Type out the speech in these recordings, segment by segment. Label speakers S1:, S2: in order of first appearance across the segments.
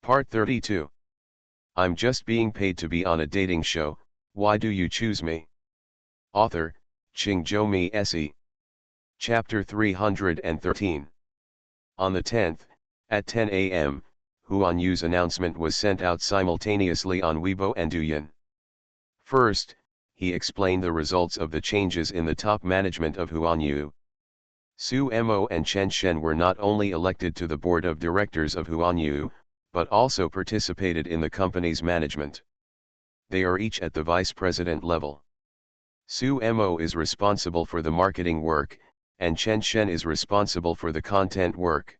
S1: Part 32. I'm just being paid to be on a dating show, why do you choose me? Author, Chingjomi Se. Chapter 313. On the 10th, at 10 a.m., Huan Yu's announcement was sent out simultaneously on Weibo and Douyin. First, he explained the results of the changes in the top management of Huan Yu. Su Mo and Chen Shen were not only elected to the board of directors of Huan Yu, but also participated in the company's management. They are each at the vice president level. Su Mo is responsible for the marketing work, and Chen Shen is responsible for the content work.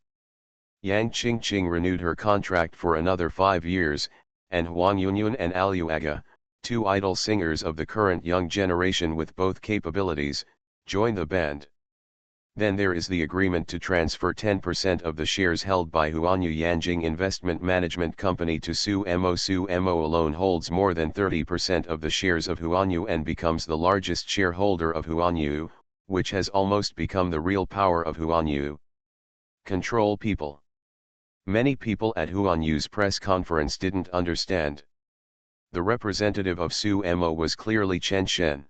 S1: Yang Qingqing renewed her contract for another 5 years, and Huang Yunyun and Aluaga, two idol singers of the current young generation with both capabilities, joined the band. Then there is the agreement to transfer 10% of the shares held by Huanyu Yanjing Investment Management Company to Su Mo. Su Mo alone holds more than 30% of the shares of Huanyu and becomes the largest shareholder of Huanyu, which has almost become the real power of Huanyu. Control people. Many people at Huanyu's press conference didn't understand. The representative of Su Mo was clearly Chen Shen.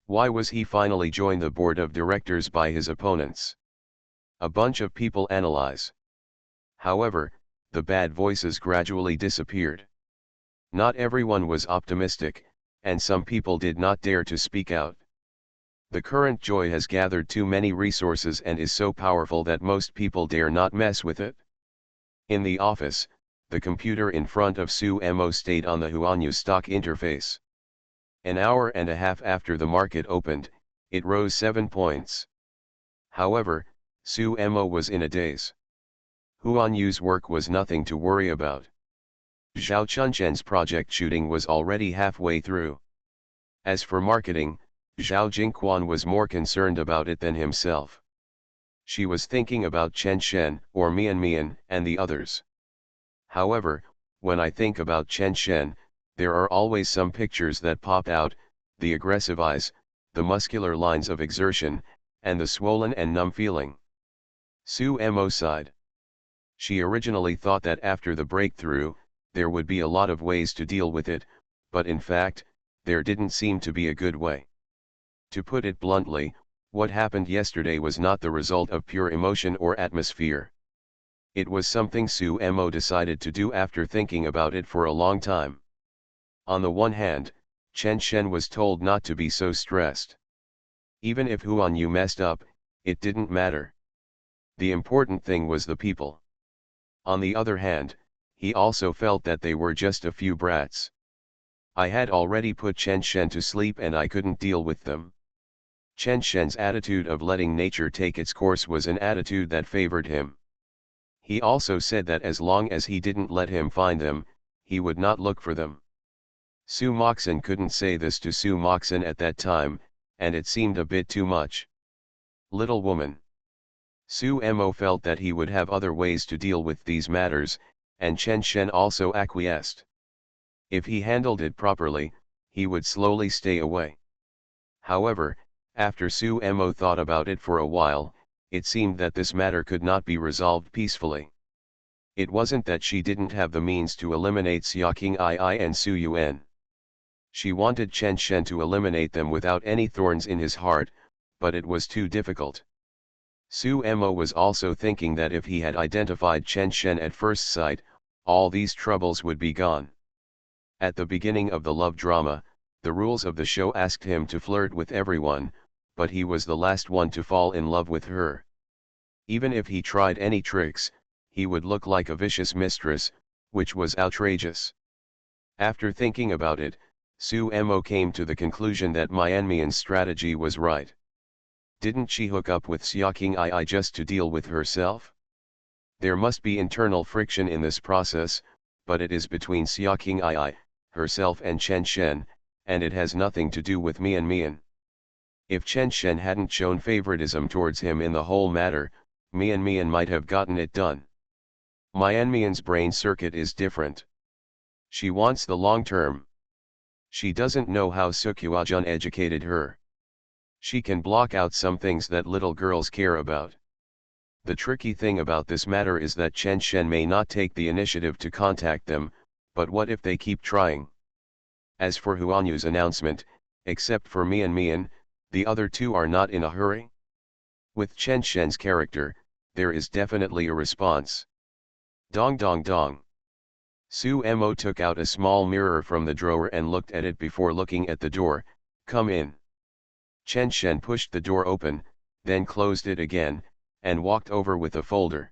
S1: Why was he finally joined the board of directors by his opponents? A bunch of people analyze. However, the bad voices gradually disappeared. Not everyone was optimistic, and some people did not dare to speak out. The current Joy has gathered too many resources and is so powerful that most people dare not mess with it. In the office, the computer in front of Su Mo stayed on the Huanyu stock interface. An hour and a half after the market opened, it rose 7 points. However, Su Mo was in a daze. Huanyu's work was nothing to worry about. Zhao Chunchen's project shooting was already halfway through. As for marketing, Zhao Jingquan was more concerned about it than himself. She was thinking about Chen Shen, or Mian, and the others. However, when I think about Chen Shen, there are always some pictures that pop out, the aggressive eyes, the muscular lines of exertion, and the swollen and numb feeling. Su Mo sighed. She originally thought that after the breakthrough, there would be a lot of ways to deal with it, but in fact, there didn't seem to be a good way. To put it bluntly, what happened yesterday was not the result of pure emotion or atmosphere. It was something Su Mo decided to do after thinking about it for a long time. On the one hand, Chen Shen was told not to be so stressed. Even if Huanyu messed up, it didn't matter. The important thing was the people. On the other hand, he also felt that they were just a few brats. I had already put Chen Shen to sleep and I couldn't deal with them. Chen Shen's attitude of letting nature take its course was an attitude that favored him. He also said that as long as he didn't let him find them, he would not look for them. Su Moxon couldn't say this to Su Moxon at that time, and it seemed a bit too much. Little woman. Su Mo felt that he would have other ways to deal with these matters, and Chen Shen also acquiesced. If he handled it properly, he would slowly stay away. However, after Su Mo thought about it for a while, it seemed that this matter could not be resolved peacefully. It wasn't that she didn't have the means to eliminate Xiaoqing Ai and Su Yuan. She wanted Chen Shen to eliminate them without any thorns in his heart, but it was too difficult. Su Mo was also thinking that if he had identified Chen Shen at first sight, all these troubles would be gone. At the beginning of the love drama, the rules of the show asked him to flirt with everyone, but he was the last one to fall in love with her. Even if he tried any tricks, he would look like a vicious mistress, which was outrageous. After thinking about it, Su Mo came to the conclusion that Mianmian's strategy was right. Didn't she hook up with Xiaoqing Ai just to deal with herself? There must be internal friction in this process, but it is between Xiaoqing Ai, herself and Chen Shen, and it has nothing to do with Mian. If Chen Shen hadn't shown favoritism towards him in the whole matter, Mian might have gotten it done. Mianmian's brain circuit is different. She wants the long term. She doesn't know how Sukyuajun educated her. She can block out some things that little girls care about. The tricky thing about this matter is that Chen Shen may not take the initiative to contact them, but what if they keep trying? As for Huanyu's announcement, except for Mian, the other two are not in a hurry. With Chen Shen's character, there is definitely a response. Dong dong dong. Su Mo took out a small mirror from the drawer and looked at it before looking at the door. Come in. Chen Shen pushed the door open, then closed it again, and walked over with a folder.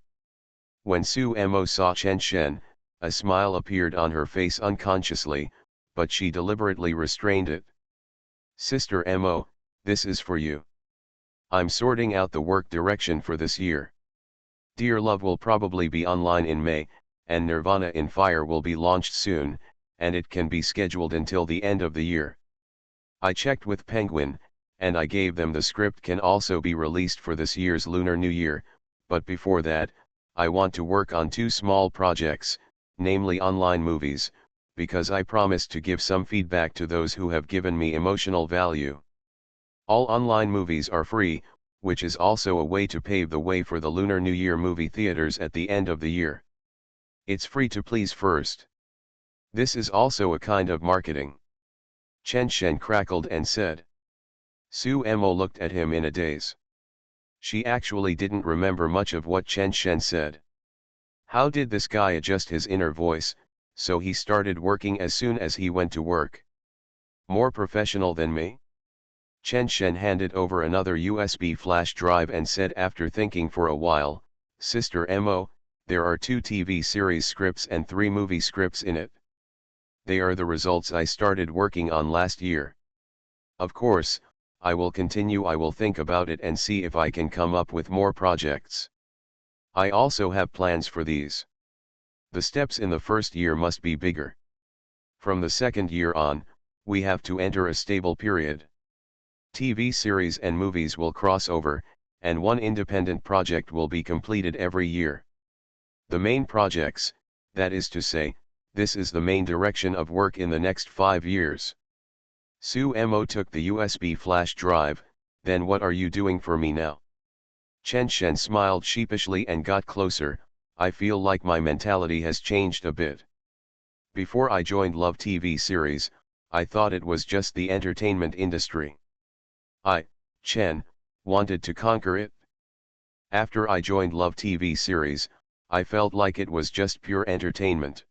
S1: When Su Mo saw Chen Shen, a smile appeared on her face unconsciously, but she deliberately restrained it. Sister Mo, this is for you. I'm sorting out the work direction for this year. Dear Love will probably be online in May, and Nirvana in Fire will be launched soon, and it can be scheduled until the end of the year. I checked with Penguin, and I gave them the script can also be released for this year's Lunar New Year, but before that, I want to work on 2 small projects, namely online movies, because I promised to give some feedback to those who have given me emotional value. All online movies are free, which is also a way to pave the way for the Lunar New Year movie theaters at the end of the year. It's free to please first. This is also a kind of marketing. Chen Shen crackled and said. Su Mo looked at him in a daze. She actually didn't remember much of what Chen Shen said. How did this guy adjust his inner voice, so he started working as soon as he went to work? More professional than me? Chen Shen handed over another USB flash drive and said after thinking for a while, Sister Mo, there are 2 TV series scripts and 3 movie scripts in it. They are the results I started working on last year. Of course, I will think about it and see if I can come up with more projects. I also have plans for these. The steps in the first year must be bigger. From the second year on, we have to enter a stable period. TV series and movies will cross over, and 1 independent project will be completed every year. The main projects, that is to say, this is the main direction of work in the next 5 years. Su Mo took the USB flash drive. Then what are you doing for me now? Chen Shen smiled sheepishly and got closer. I feel like my mentality has changed a bit. Before I joined Love TV series, I thought it was just the entertainment industry. I, Chen, wanted to conquer it. After I joined Love TV series, I felt like it was just pure entertainment.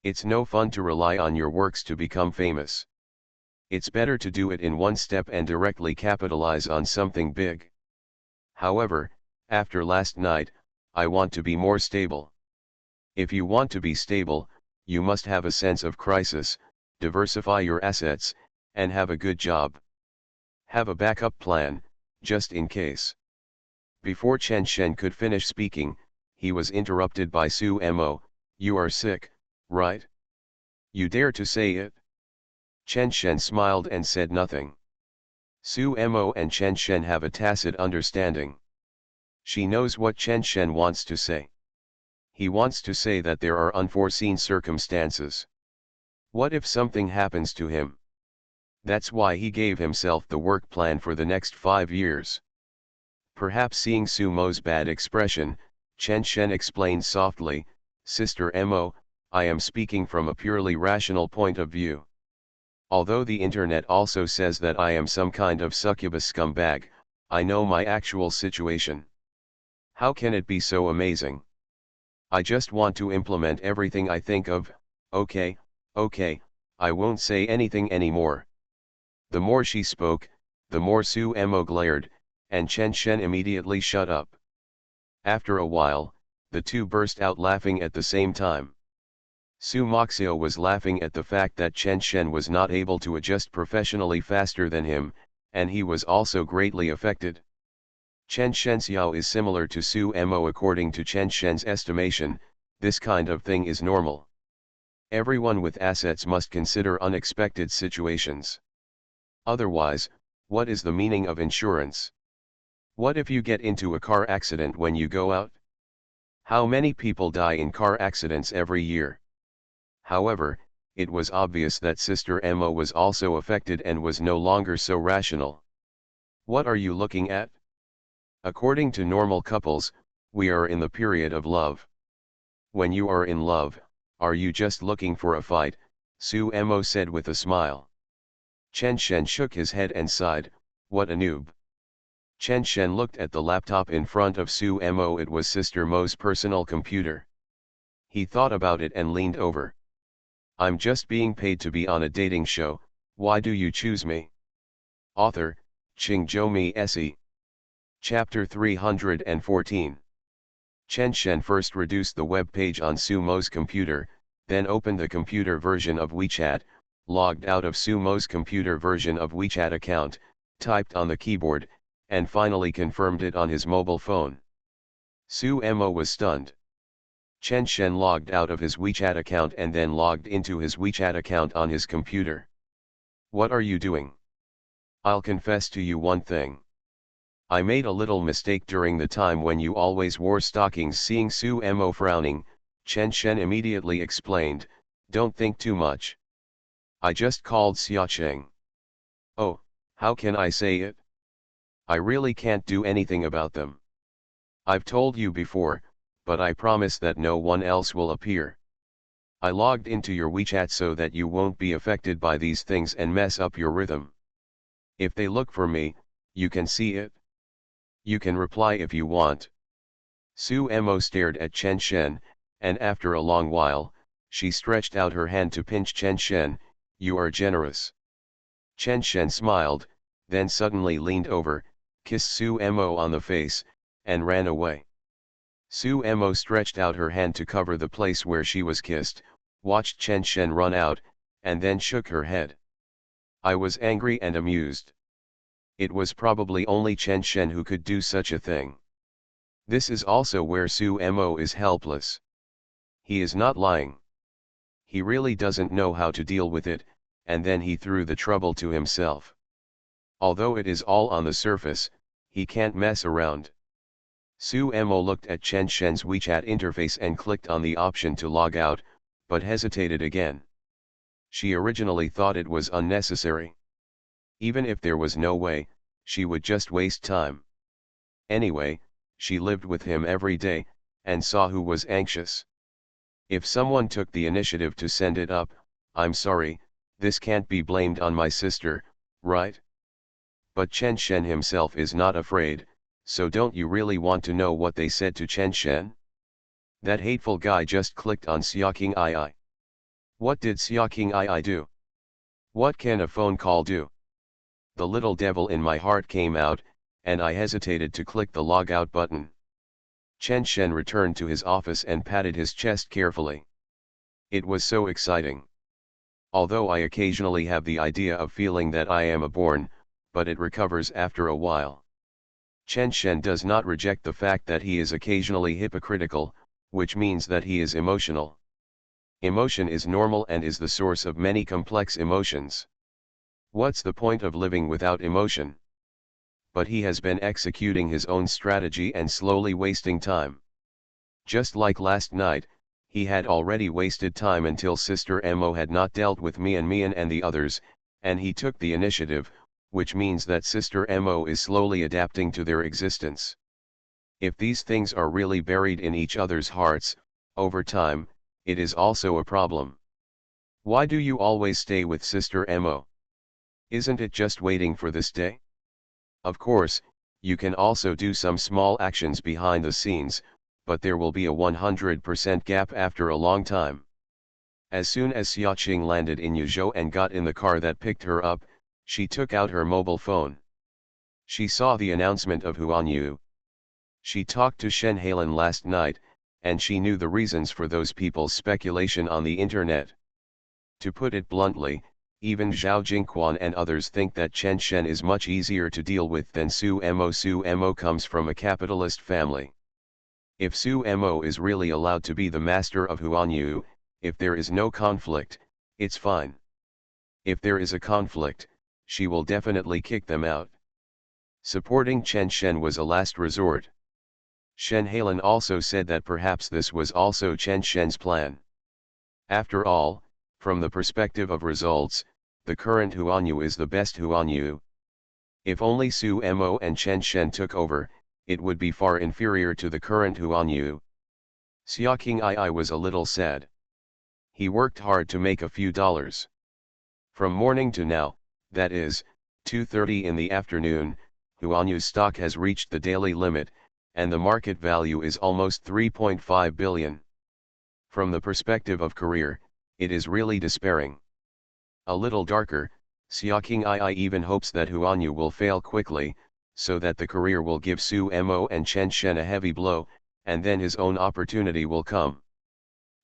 S1: It's no fun to rely on your works to become famous. It's better to do it in one step and directly capitalize on something big. However, after last night, I want to be more stable. If you want to be stable, you must have a sense of crisis, diversify your assets, and have a good job. Have a backup plan, just in case. Before Chen Shen could finish speaking, he was interrupted by Su Mo. You are sick, right? You dare to say it? Chen Shen smiled and said nothing. Su Mo and Chen Shen have a tacit understanding. She knows what Chen Shen wants to say. He wants to say that there are unforeseen circumstances. What if something happens to him? That's why he gave himself the work plan for the next 5 years. Perhaps seeing Su Mo's bad expression, Chen Shen explained softly, Sister Mo, I am speaking from a purely rational point of view. Although the internet also says that I am some kind of succubus scumbag, I know my actual situation. How can it be so amazing? I just want to implement everything I think of. Okay, I won't say anything anymore. The more she spoke, the more Su Mo glared, and Chen Shen immediately shut up. After a while, the two burst out laughing at the same time. Su Moxio was laughing at the fact that Chen Shen was not able to adjust professionally faster than him, and he was also greatly affected. Chen Shen's Yao is similar to Su Mo. According to Chen Shen's estimation, this kind of thing is normal. Everyone with assets must consider unexpected situations. Otherwise, what is the meaning of insurance? What if you get into a car accident when you go out? How many people die in car accidents every year? However, it was obvious that Sister Mo was also affected and was no longer so rational. What are you looking at? According to normal couples, We are in the period of love. When you are in love, are you just looking for a fight? Su Mo said with a smile. Chen Shen shook his head and sighed, what a noob. Chen Shen looked at the laptop in front of Su Mo. It was Sister Mo's personal computer. He thought about it and leaned over. I'm just being paid to be on a dating show, why do you choose me? Author, Qingzhou Se. Chapter 314. Chen Shen first reduced the web page on Su Mo's computer, then opened the computer version of WeChat, logged out of Su Mo's computer version of WeChat account, typed on the keyboard, and finally confirmed it on his mobile phone. Su Mo was stunned. Chen Shen logged out of his WeChat account and then logged into his WeChat account on his computer. What are you doing? I'll confess to you one thing. I made a little mistake during the time when you always wore stockings. Seeing Su Mo frowning, Chen Shen immediately explained, don't think too much. I just called Xiaocheng. Oh, how can I say it? I really can't do anything about them. I've told you before, but I promise that no one else will appear. I logged into your WeChat so that you won't be affected by these things and mess up your rhythm. If they look for me, you can see it. You can reply if you want. Su Mo stared at Chen Shen, and after a long while, she stretched out her hand to pinch Chen Shen. You are generous. Chen Shen smiled, then suddenly leaned over, kissed Su Mo on the face, and ran away. Su Mo stretched out her hand to cover the place where she was kissed, watched Chen Shen run out, and then shook her head. I was angry and amused. It was probably only Chen Shen who could do such a thing. This is also where Su Mo is helpless. He is not lying. He really doesn't know how to deal with it, and then he threw the trouble to himself. Although it is all on the surface, he can't mess around. Su Mo looked at Chen Shen's WeChat interface and clicked on the option to log out, but hesitated again. She originally thought it was unnecessary. Even if there was no way, she would just waste time. Anyway, she lived with him every day, and saw who was anxious. If someone took the initiative to send it up, I'm sorry, this can't be blamed on my sister, right? But Chen Shen himself is not afraid, so don't you really want to know what they said to Chen Shen? That hateful guy just clicked on Xiaoqing II. What did Xiaoqing II do? What can a phone call do? The little devil in my heart came out, and I hesitated to click the logout button. Chen Shen returned to his office and patted his chest carefully. It was so exciting. Although I occasionally have the idea of feeling that I am a born, but it recovers after a while. Chen Shen does not reject the fact that he is occasionally hypocritical, which means that he is emotional. Emotion is normal and is the source of many complex emotions. What's the point of living without emotion? But he has been executing his own strategy and slowly wasting time. Just like last night, he had already wasted time until Sister Mo had not dealt with Mian and the others, and he took the initiative, which means that Sister Mo is slowly adapting to their existence. If these things are really buried in each other's hearts, over time, it is also a problem. Why do you always stay with Sister Mo? Isn't it just waiting for this day? Of course, you can also do some small actions behind the scenes, but there will be a 100% gap after a long time. As soon as Xiaoqing landed in Yuzhou and got in the car that picked her up, she took out her mobile phone. She saw the announcement of Huan Yu. She talked to Shen Hailan last night, and she knew the reasons for those people's speculation on the internet. To put it bluntly, even Zhao Jingquan and others think that Chen Shen is much easier to deal with than Su Mo. Su Mo comes from a capitalist family. If Su Mo is really allowed to be the master of Huan Yu, if there is no conflict, it's fine. If there is a conflict, she will definitely kick them out. Supporting Chen Shen was a last resort. Shen Hailan also said that perhaps this was also Chen Shen's plan. After all, from the perspective of results, the current Huan Yu is the best Huan Yu. If only Su Mo and Chen Shen took over, it would be far inferior to the current Huanyu. Xia King I was a little sad. He worked hard to make a few dollars. From morning to now, that is, 2:30 in the afternoon, Huanyu's stock has reached the daily limit, and the market value is almost 3.5 billion. From the perspective of career, it is really despairing. A little darker, Xia King I even hopes that Huanyu will fail quickly, so that the career will give Su Mo and Chen Shen a heavy blow, and then his own opportunity will come.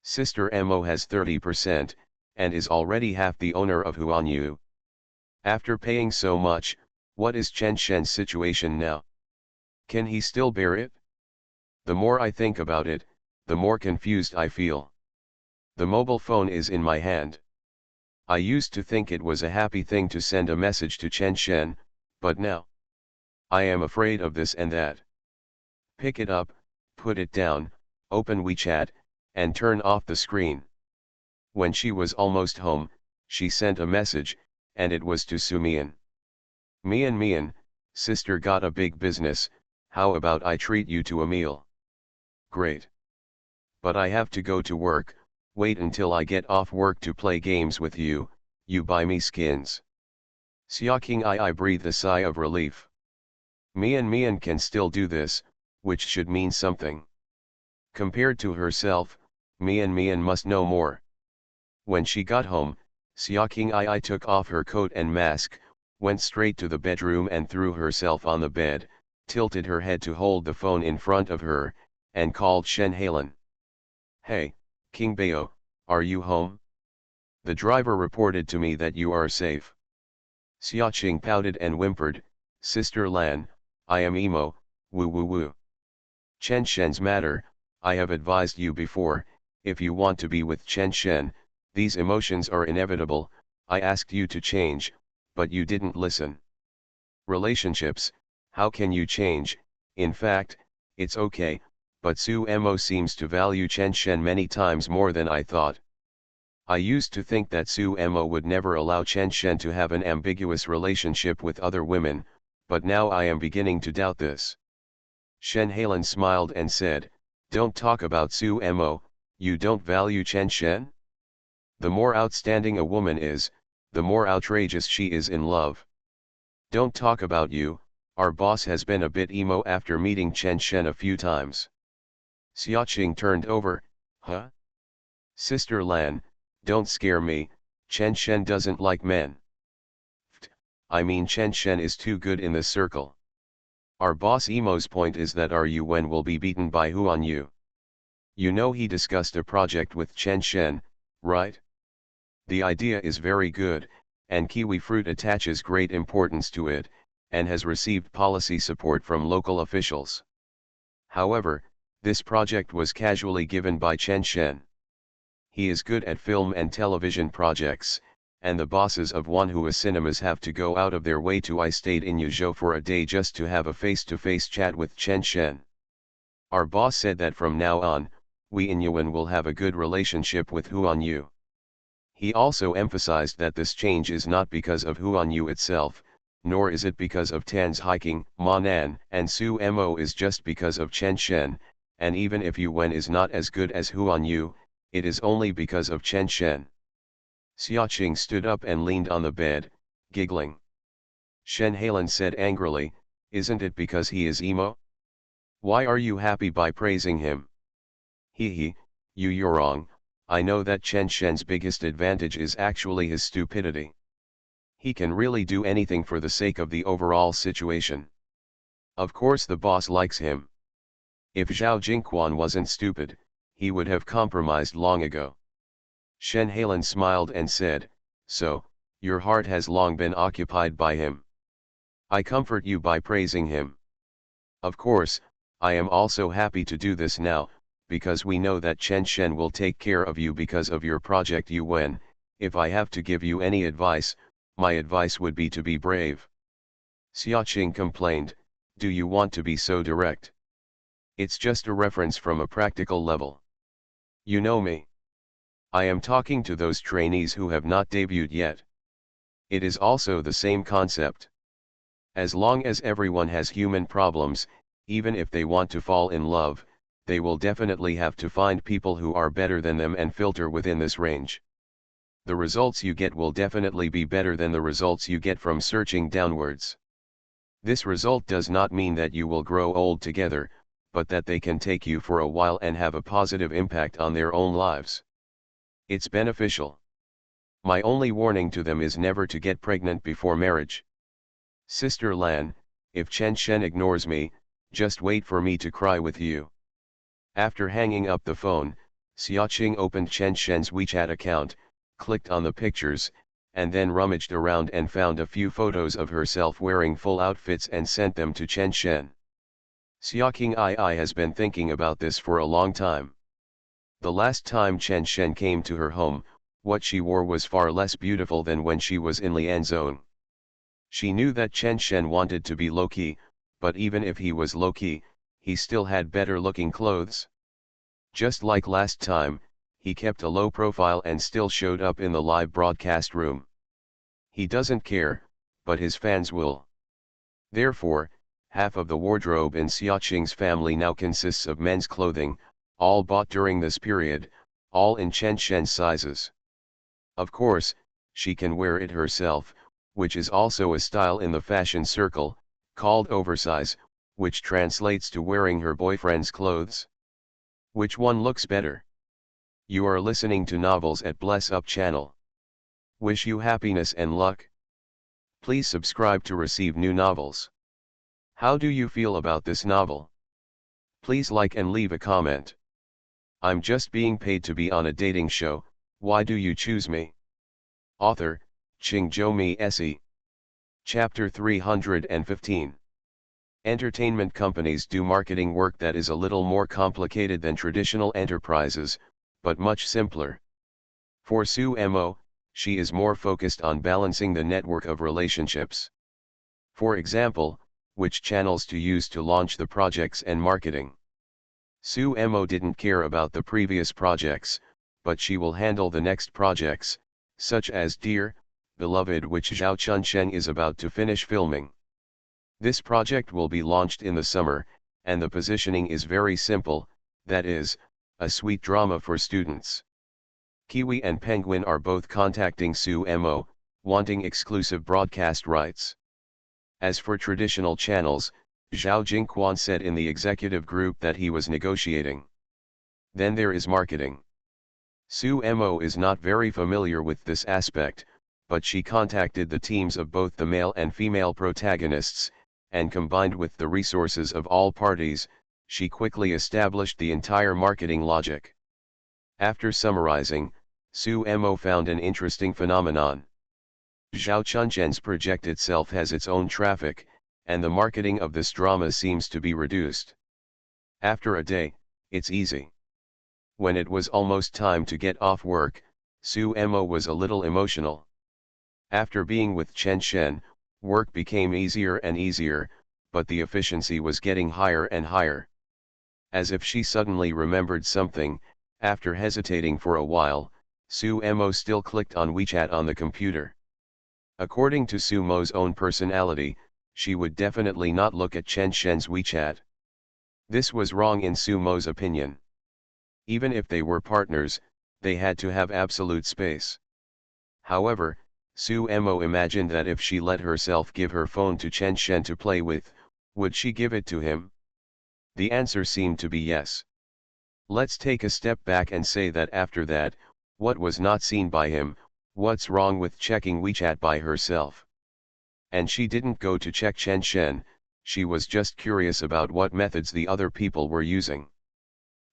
S1: Sister Mo has 30%, and is already half the owner of Huanyu. After paying so much, what is Chen Shen's situation now? Can he still bear it? The more I think about it, the more confused I feel. The mobile phone is in my hand. I used to think it was a happy thing to send a message to Chen Shen, but now I am afraid of this and that. Pick it up, put it down, open WeChat, and turn off the screen. When she was almost home, she sent a message, and it was to Su Mian. Mian, sister got a big business, how about I treat you to a meal? Great. But I have to go to work, wait until I get off work to play games with you, you buy me skins. Xia King I breathed a sigh of relief. Mian can still do this, which should mean something. Compared to herself, Mian must know more. When she got home, Xia King I took off her coat and mask, went straight to the bedroom and threw herself on the bed, tilted her head to hold the phone in front of her, and called Shen Halen. Hey, King Bao, are you home? The driver reported to me that you are safe. Xia Qing pouted and whimpered, Sister Lan, I am emo, woo. Chen Shen's matter, I have advised you before, if you want to be with Chen Shen, these emotions are inevitable, I asked you to change, but you didn't listen. Relationships, how can you change? In fact, it's okay, but Su Mo seems to value Chen Shen many times more than I thought. I used to think that Su Mo would never allow Chen Shen to have an ambiguous relationship with other women, but now I am beginning to doubt this. Shen Halen smiled and said, don't talk about Su Mo, you don't value Chen Shen? The more outstanding a woman is, the more outrageous she is in love. Don't talk about you, our boss has been a bit emo after meeting Chen Shen a few times. Xia Qing turned over, huh? Sister Lan, don't scare me, Chen Shen doesn't like men. I mean Chen Shen is too good in this circle. Our boss Emo's point is that our Yuan will be beaten by Huanyu. You know he discussed a project with Chen Shen, right? The idea is very good, and kiwi fruit attaches great importance to it, and has received policy support from local officials. However, this project was casually given by Chen Shen. He is good at film and television projects, and the bosses of Wanhua Cinemas have to go out of their way to. I stayed in Yuzhou for a day just to have a face-to-face chat with Chen Shen. Our boss said that from now on, we in Yuan will have a good relationship with Huanyu. He also emphasized that this change is not because of Huanyu itself, nor is it because of Tan's hiking, Manan, and Su Mo is just because of Chen Shen, and even if Yuan is not as good as Huanyu, it is only because of Chen Shen. Xia Qing stood up and leaned on the bed, giggling. Shen Halen said angrily, isn't it because he is emo? Why are you happy by praising him? You're wrong, I know that Chen Shen's biggest advantage is actually his stupidity. He can really do anything for the sake of the overall situation. Of course the boss likes him. If Zhao Jingquan wasn't stupid, he would have compromised long ago. Shen Halen smiled and said, so, your heart has long been occupied by him. I comfort you by praising him. Of course, I am also happy to do this now, because we know that Chen Shen will take care of you because of your project Yuan. If I have to give you any advice, my advice would be to be brave. Xia Qing complained, do you want to be so direct? It's just a reference from a practical level. You know me. I am talking to those trainees who have not debuted yet. It is also the same concept. As long as everyone has human problems, even if they want to fall in love, they will definitely have to find people who are better than them and filter within this range. The results you get will definitely be better than the results you get from searching downwards. This result does not mean that you will grow old together, but that they can take you for a while and have a positive impact on their own lives. It's beneficial. My only warning to them is never to get pregnant before marriage. Sister Lan, if Chen Shen ignores me, just wait for me to cry with you. After hanging up the phone, Xiaoqing opened Chen Shen's WeChat account, clicked on the pictures, and then rummaged around and found a few photos of herself wearing full outfits and sent them to Chen Shen. Xiaoqing has been thinking about this for a long time. The last time Chen Shen came to her home, what she wore was far less beautiful than when she was in Lianzhong. She knew that Chen Shen wanted to be low-key, but even if he was low-key, he still had better-looking clothes. Just like last time, he kept a low profile and still showed up in the live broadcast room. He doesn't care, but his fans will. Therefore, half of the wardrobe in Xiaoqing's family now consists of men's clothing, all bought during this period, all in Chen Shen's sizes. Of course, she can wear it herself, which is also a style in the fashion circle, called oversize, which translates to wearing her boyfriend's clothes. Which one looks better? You are listening to Novels at Bless Up channel. Wish you happiness and luck. Please subscribe to receive new novels. How do you feel about this novel? Please like and leave a comment. I'm just being paid to be on a dating show, why do you choose me? Author, Qingzhou Se. Chapter 315. Entertainment companies do marketing work that is a little more complicated than traditional enterprises, but much simpler. For Su Mo, she is more focused on balancing the network of relationships. For example, which channels to use to launch the projects and marketing. Su Mo didn't care about the previous projects, but she will handle the next projects, such as Dear Beloved, which Zhao Chunsheng is about to finish filming. This project will be launched in the summer, and the positioning is very simple, that is, a sweet drama for students. Kiwi and Penguin are both contacting Su Mo, wanting exclusive broadcast rights. As for traditional channels, Zhao Jingquan said in the executive group that he was negotiating. Then there is marketing. Su Mo is not very familiar with this aspect, but she contacted the teams of both the male and female protagonists, and combined with the resources of all parties, she quickly established the entire marketing logic. After summarizing, Su Mo found an interesting phenomenon. Zhao Chunsheng's project itself has its own traffic, and the marketing of this drama seems to be reduced. After a day, it's easy. When it was almost time to get off work, Su Mo was a little emotional. After being with Chen Shen, work became easier and easier, but the efficiency was getting higher and higher. As if she suddenly remembered something, after hesitating for a while, Su Mo still clicked on WeChat on the computer. According to Su Mo's own personality, she would definitely not look at Chen Shen's WeChat. This was wrong in Su Mo's opinion. Even if they were partners, they had to have absolute space. However, Su Mo imagined that if she let herself give her phone to Chen Shen to play with, would she give it to him? The answer seemed to be yes. Let's take a step back and say that after that, what was not seen by him, what's wrong with checking WeChat by herself? And she didn't go to check Chen Shen, she was just curious about what methods the other people were using.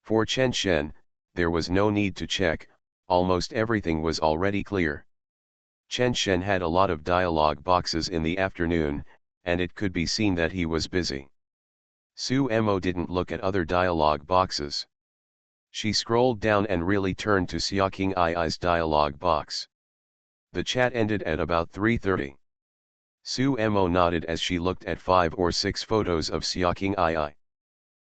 S1: For Chen Shen, there was no need to check, almost everything was already clear. Chen Shen had a lot of dialogue boxes in the afternoon, and it could be seen that he was busy. Su Mo didn't look at other dialogue boxes. She scrolled down and really turned to Xiaoqing I's dialogue box. The chat ended at about 3:30. Su Mo nodded as she looked at 5 or 6 photos of Xiaoqing II.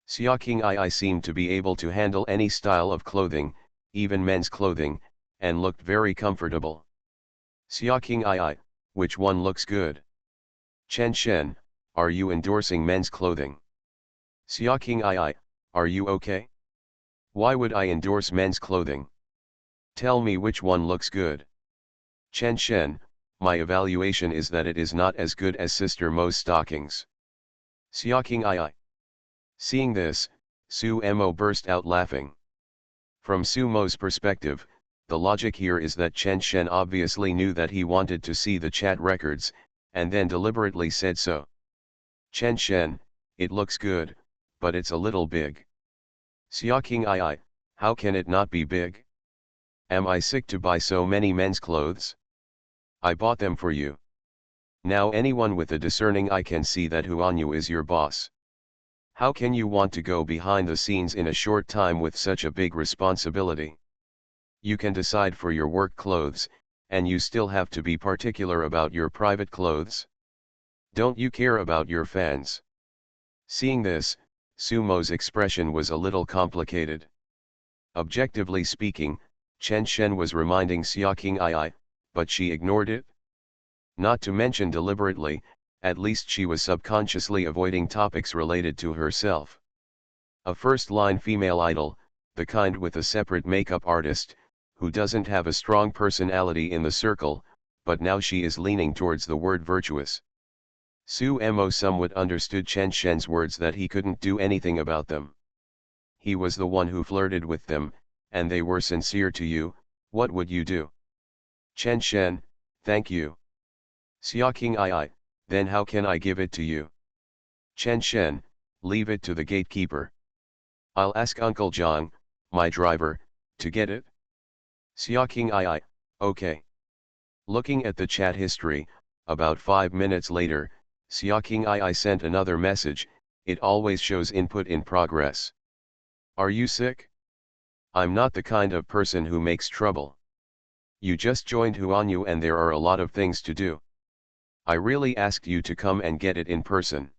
S1: Xiaoqing II seemed to be able to handle any style of clothing, even men's clothing, and looked very comfortable. Xiaoqing II, which one looks good? Chen Shen, are you endorsing men's clothing? Xia King I, are you okay? Why would I endorse men's clothing? Tell me which one looks good. Chen Shen, my evaluation is that it is not as good as Sister Mo's stockings. Xia King I. Seeing this, Su Mo burst out laughing. From Su Mo's perspective, the logic here is that Chen Shen obviously knew that he wanted to see the chat records, and then deliberately said so. Chen Shen, it looks good, but it's a little big. Xia King I, how can it not be big? Am I sick to buy so many men's clothes? I bought them for you. Now anyone with a discerning eye can see that Huanyu is your boss. How can you want to go behind the scenes in a short time with such a big responsibility? You can decide for your work clothes, and you still have to be particular about your private clothes? Don't you care about your fans? Seeing this, Sumo's expression was a little complicated. Objectively speaking, Chen Shen was reminding Xia King I, but she ignored it. Not to mention deliberately, at least she was subconsciously avoiding topics related to herself. A first-line female idol, the kind with a separate makeup artist, who doesn't have a strong personality in the circle, but now she is leaning towards the word virtuous. Su Mo somewhat understood Chen Shen's words that he couldn't do anything about them. He was the one who flirted with them, and they were sincere to you. What would you do? Chen Shen, thank you. Xia King I, then how can I give it to you? Chen Shen, leave it to the gatekeeper. I'll ask Uncle Zhang, my driver, to get it. Xia King I, okay. Looking at the chat history, about 5 minutes later, Xia King I sent another message. It always shows input in progress. Are you sick? I'm not the kind of person who makes trouble. You just joined Huanyu and there are a lot of things to do. I really asked you to come and get it in person.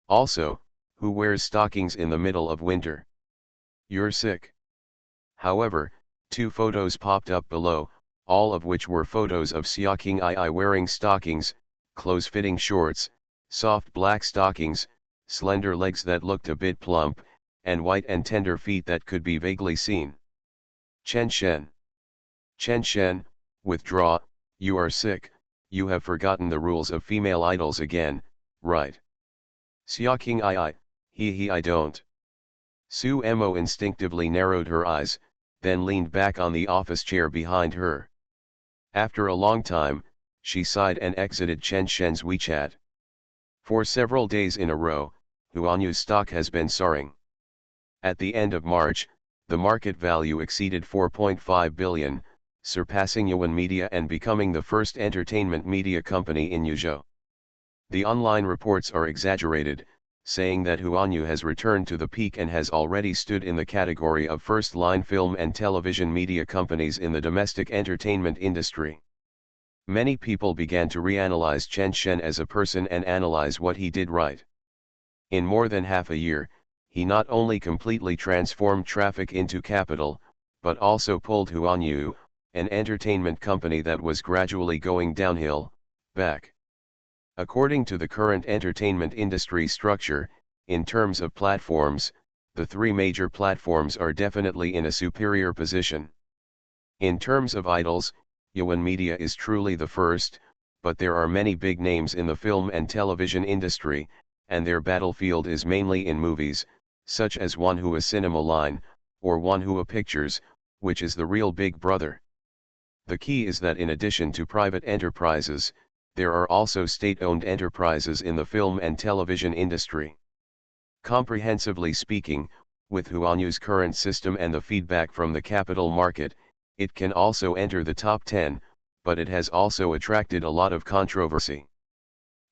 S1: Also, who wears stockings in the middle of winter? You're sick. However, 2 photos popped up below, all of which were photos of Xia King I wearing stockings, close-fitting shorts, soft black stockings, slender legs that looked a bit plump, and white and tender feet that could be vaguely seen. Chen Shen. Chen Shen, withdraw, you are sick, you have forgotten the rules of female idols again, right? Xia King I, I don't. Su Mo instinctively narrowed her eyes, then leaned back on the office chair behind her. After a long time, she sighed and exited Chen Shen's WeChat. For several days in a row, Huanyu's stock has been soaring. At the end of March, the market value exceeded 4.5 billion, surpassing Yuan Media and becoming the first entertainment media company in Yuzhou. The online reports are exaggerated, saying that Huanyu has returned to the peak and has already stood in the category of first-line film and television media companies in the domestic entertainment industry. Many people began to reanalyze Chen Shen as a person and analyze what he did right. In more than half a year, he not only completely transformed traffic into capital, but also pulled Huanyu, an entertainment company that was gradually going downhill, back. According to the current entertainment industry structure, in terms of platforms, the 3 major platforms are definitely in a superior position. In terms of idols, Yuan Media is truly the first, but there are many big names in the film and television industry, and their battlefield is mainly in movies, such as Wanhua Cinema Line, or Wanhua Pictures, which is the real big brother. The key is that in addition to private enterprises, there are also state-owned enterprises in the film and television industry. Comprehensively speaking, with Huanyu's current system and the feedback from the capital market, it can also enter the top 10, but it has also attracted a lot of controversy.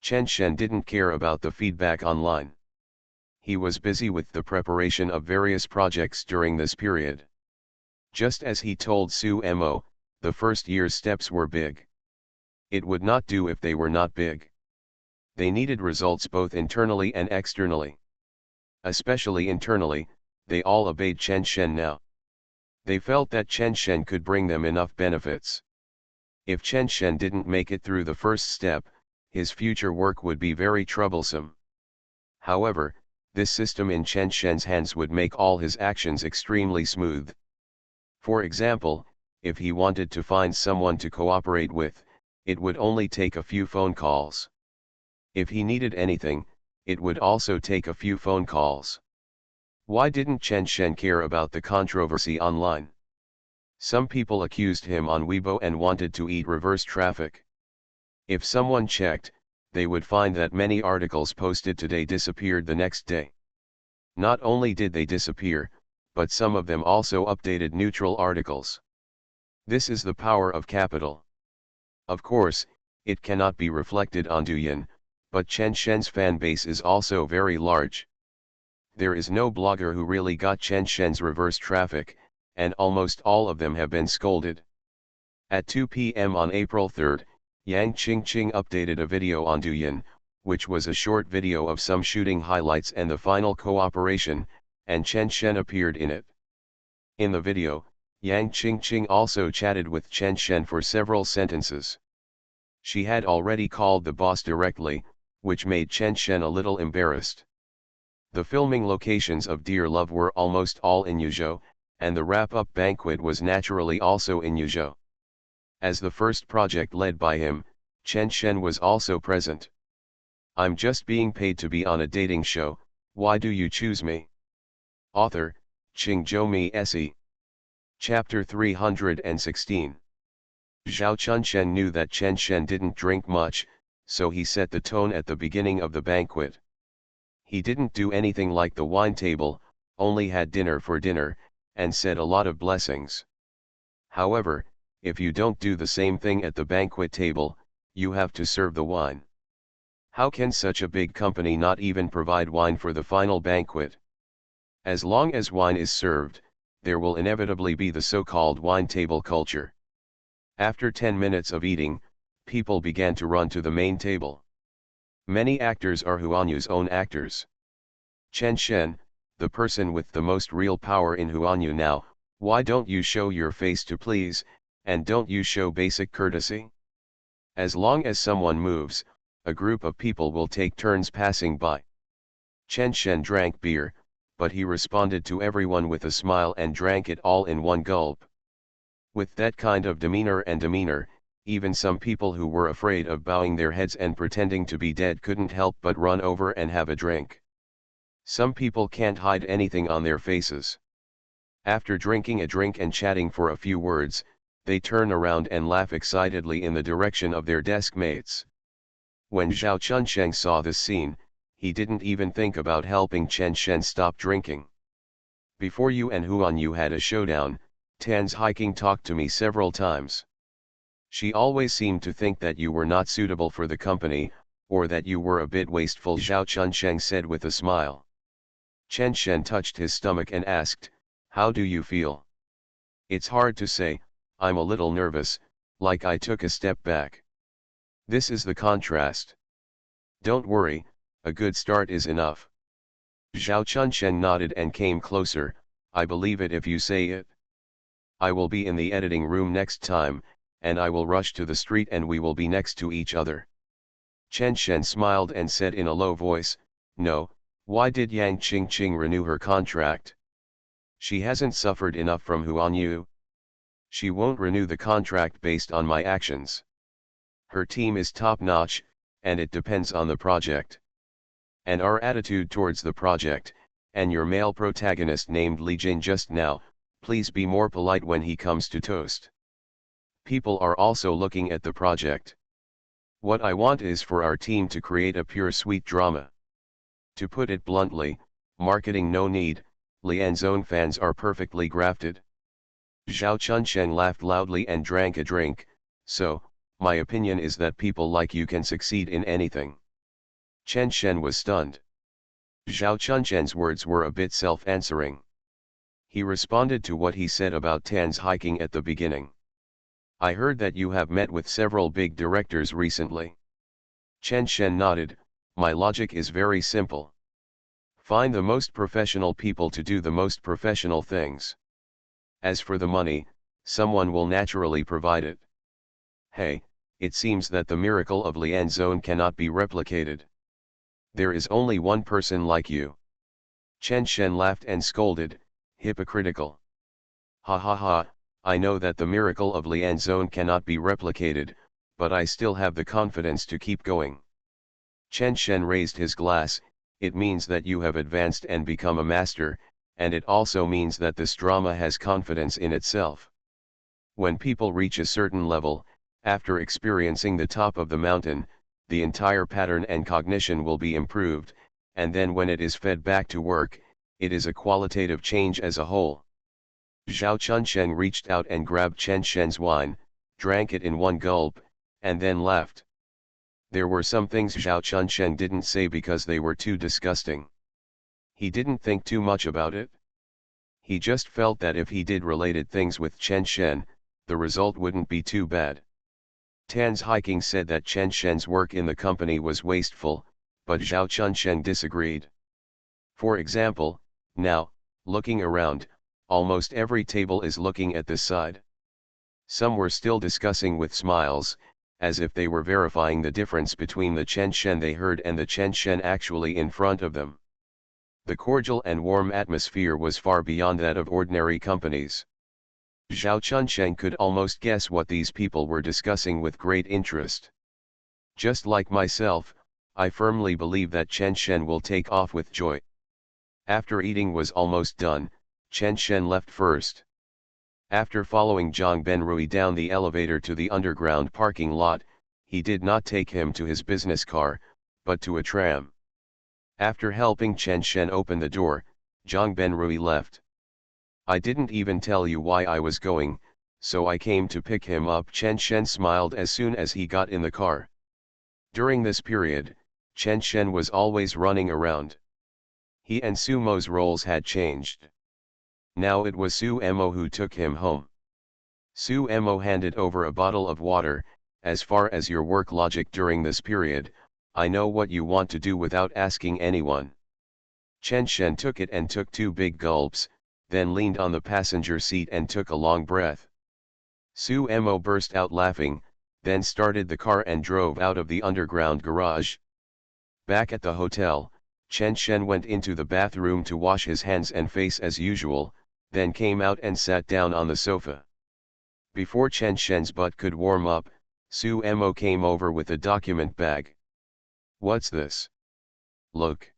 S1: Chen Shen didn't care about the feedback online. He was busy with the preparation of various projects during this period. Just as he told Su Mo, the first year's steps were big. It would not do if they were not big. They needed results both internally and externally. Especially internally, they all obeyed Chen Shen now. They felt that Chen Shen could bring them enough benefits. If Chen Shen didn't make it through the first step, his future work would be very troublesome. However, This system in Chen Shen's hands would make all his actions extremely smooth. For example, if he wanted to find someone to cooperate with, it would only take a few phone calls. If he needed anything, it would also take a few phone calls. Why didn't Chen Shen care about the controversy online? Some people accused him on Weibo and wanted to eat reverse traffic. If someone checked, they would find that many articles posted today disappeared the next day. Not only did they disappear, but some of them also updated neutral articles. This is the power of capital. Of course, it cannot be reflected on Douyin, but Chen Shen's fan base is also very large. There is no blogger who really got Chen Shen's reverse traffic, and almost all of them have been scolded. At 2 p.m. on April 3, Yang Qingqing updated a video on Douyin, which was a short video of some shooting highlights and the final cooperation, and Chen Shen appeared in it. In the video, Yang Qingqing also chatted with Chen Shen for several sentences. She had already called the boss directly, which made Chen Shen a little embarrassed. The filming locations of Dear Love were almost all in Yuzhou, and the wrap-up banquet was naturally also in Yuzhou. As the first project led by him, Chen Shen was also present. I'm just being paid to be on a dating show, why do you choose me? Author, Qingzhou Se. Chapter 316. Zhao Chunshen knew that Chen Shen didn't drink much, so he set the tone at the beginning of the banquet. He didn't do anything like the wine table, only had dinner for dinner, and said a lot of blessings. However, if you don't do the same thing at the banquet table, you have to serve the wine. How can such a big company not even provide wine for the final banquet? As long as wine is served, there will inevitably be the so-called wine table culture. After 10 minutes of eating, people began to run to the main table. Many actors are Huanyu's own actors. Chen Shen, the person with the most real power in Huanyu now, why don't you show your face to please, and don't you show basic courtesy? As long as someone moves, a group of people will take turns passing by. Chen Shen drank beer, but he responded to everyone with a smile and drank it all in one gulp. With that kind of demeanor, even some people who were afraid of bowing their heads and pretending to be dead couldn't help but run over and have a drink. Some people can't hide anything on their faces. After drinking a drink and chatting for a few words, they turn around and laugh excitedly in the direction of their desk mates. When Zhao Chunsheng saw this scene, he didn't even think about helping Chen Shen stop drinking. Before you and Huanyu had a showdown, Tan's hiking talked to me several times. She always seemed to think that you were not suitable for the company, or that you were a bit wasteful, Zhao Chunsheng said with a smile. Chen Shen touched his stomach and asked, "How do you feel?" "It's hard to say, I'm a little nervous, like I took a step back." This is the contrast. Don't worry, a good start is enough. Zhao Chunsheng nodded and came closer. "I believe it if you say it. I will be in the editing room next time, and I will rush to the street and we will be next to each other." Chen Shen smiled and said in a low voice, "No, why did Yang Qingqing renew her contract? She hasn't suffered enough from Huanyu. She won't renew the contract based on my actions. Her team is top-notch, and it depends on the project. And our attitude towards the project, and your male protagonist named Li Jin just now, please be more polite when he comes to toast. People are also looking at the project. What I want is for our team to create a pure sweet drama. To put it bluntly, marketing no need, Lianzone fans are perfectly grafted." Zhao Chunsheng laughed loudly and drank a drink. "So, my opinion is that people like you can succeed in anything." Chen Shen was stunned. Zhao Chunsheng's words were a bit self-answering. He responded to what he said about Tan's hiking at the beginning. "I heard that you have met with several big directors recently." Chen Shen nodded. "My logic is very simple. Find the most professional people to do the most professional things. As for the money, someone will naturally provide it. Hey, it seems that the miracle of Lianzone cannot be replicated. There is only one person like you. Chen Shen laughed and scolded, hypocritical. Ha ha ha, I know that the miracle of Lianzhong cannot be replicated, but I still have the confidence to keep going. Chen Shen raised his glass. It means that you have advanced and become a master, and it also means that this drama has confidence in itself. When people reach a certain level, after experiencing the top of the mountain, the entire pattern and cognition will be improved, and then when it is fed back to work, it is a qualitative change as a whole. Zhao Chunsheng reached out and grabbed Chen Shen's wine, drank it in one gulp, and then left. There were some things Zhao Chunsheng didn't say because they were too disgusting. He didn't think too much about it. He just felt that if he did related things with Chen Shen, the result wouldn't be too bad. Tan's Hiking said that Chen Shen's work in the company was wasteful, but Zhao Chunsheng disagreed. For example, now, looking around, almost every table is looking at this side. Some were still discussing with smiles, as if they were verifying the difference between the Chen Shen they heard and the Chen Shen actually in front of them. The cordial and warm atmosphere was far beyond that of ordinary companies. Zhao Chunsheng could almost guess what these people were discussing with great interest. Just like myself, I firmly believe that Chen Shen will take off with joy. After eating was almost done, Chen Shen left first. After following Zhang Benrui down the elevator to the underground parking lot, he did not take him to his business car, but to a tram. After helping Chen Shen open the door, Zhang Benrui left. I didn't even tell you why I was going, so I came to pick him up. Chen Shen smiled as soon as he got in the car. During this period, Chen Shen was always running around. He and Sumo's roles had changed. Now it was Su Mo who took him home. Su Mo handed over a bottle of water. As far as your work logic during this period, I know what you want to do without asking anyone. Chen Shen took it and took 2 big gulps, then leaned on the passenger seat and took a long breath. Su Mo burst out laughing, then started the car and drove out of the underground garage. Back at the hotel, Chen Shen went into the bathroom to wash his hands and face as usual, then came out and sat down on the sofa. Before Chen Shen's butt could warm up, Su Mo came over with a document bag. What's this? Look.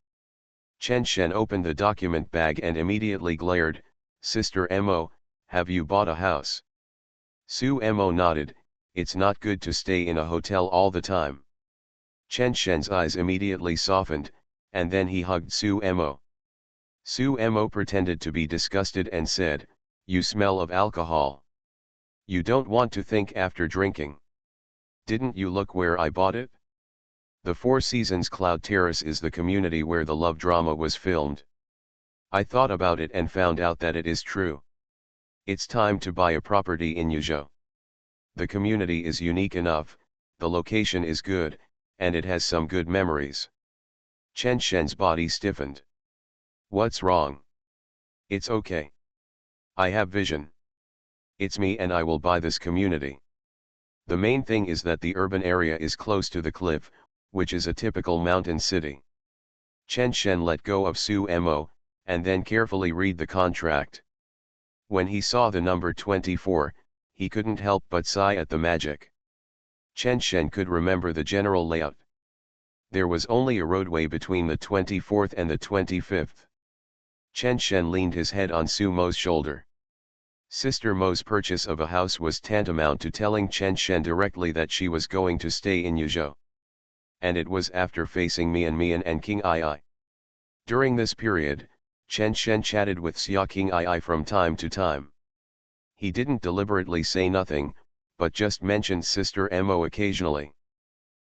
S1: Chen Shen opened the document bag and immediately glared, Sister Mo, have you bought a house? Su Mo nodded, it's not good to stay in a hotel all the time. Chen Shen's eyes immediately softened, and then he hugged Su Mo. Su Mo pretended to be disgusted and said, you smell of alcohol. You don't want to think after drinking. Didn't you look where I bought it? The Four Seasons Cloud Terrace is the community where the love drama was filmed. I thought about it and found out that it is true. It's time to buy a property in Yuzhou. The community is unique enough, the location is good, and it has some good memories. Chen Shen's body stiffened. What's wrong? It's okay. I have vision. It's me and I will buy this community. The main thing is that the urban area is close to the cliff, which is a typical mountain city. Chen Shen let go of Su Mo, and then carefully read the contract. When he saw the number 24, he couldn't help but sigh at the magic. Chen Shen could remember the general layout. There was only a roadway between the 24th and the 25th. Chen Shen leaned his head on Su Mo's shoulder. Sister Mo's purchase of a house was tantamount to telling Chen Shen directly that she was going to stay in Yuzhou. And it was after facing Mian and King Ai. During this period, Chen Shen chatted with Xia King Ai from time to time. He didn't deliberately say nothing, but just mentioned Sister Mo occasionally.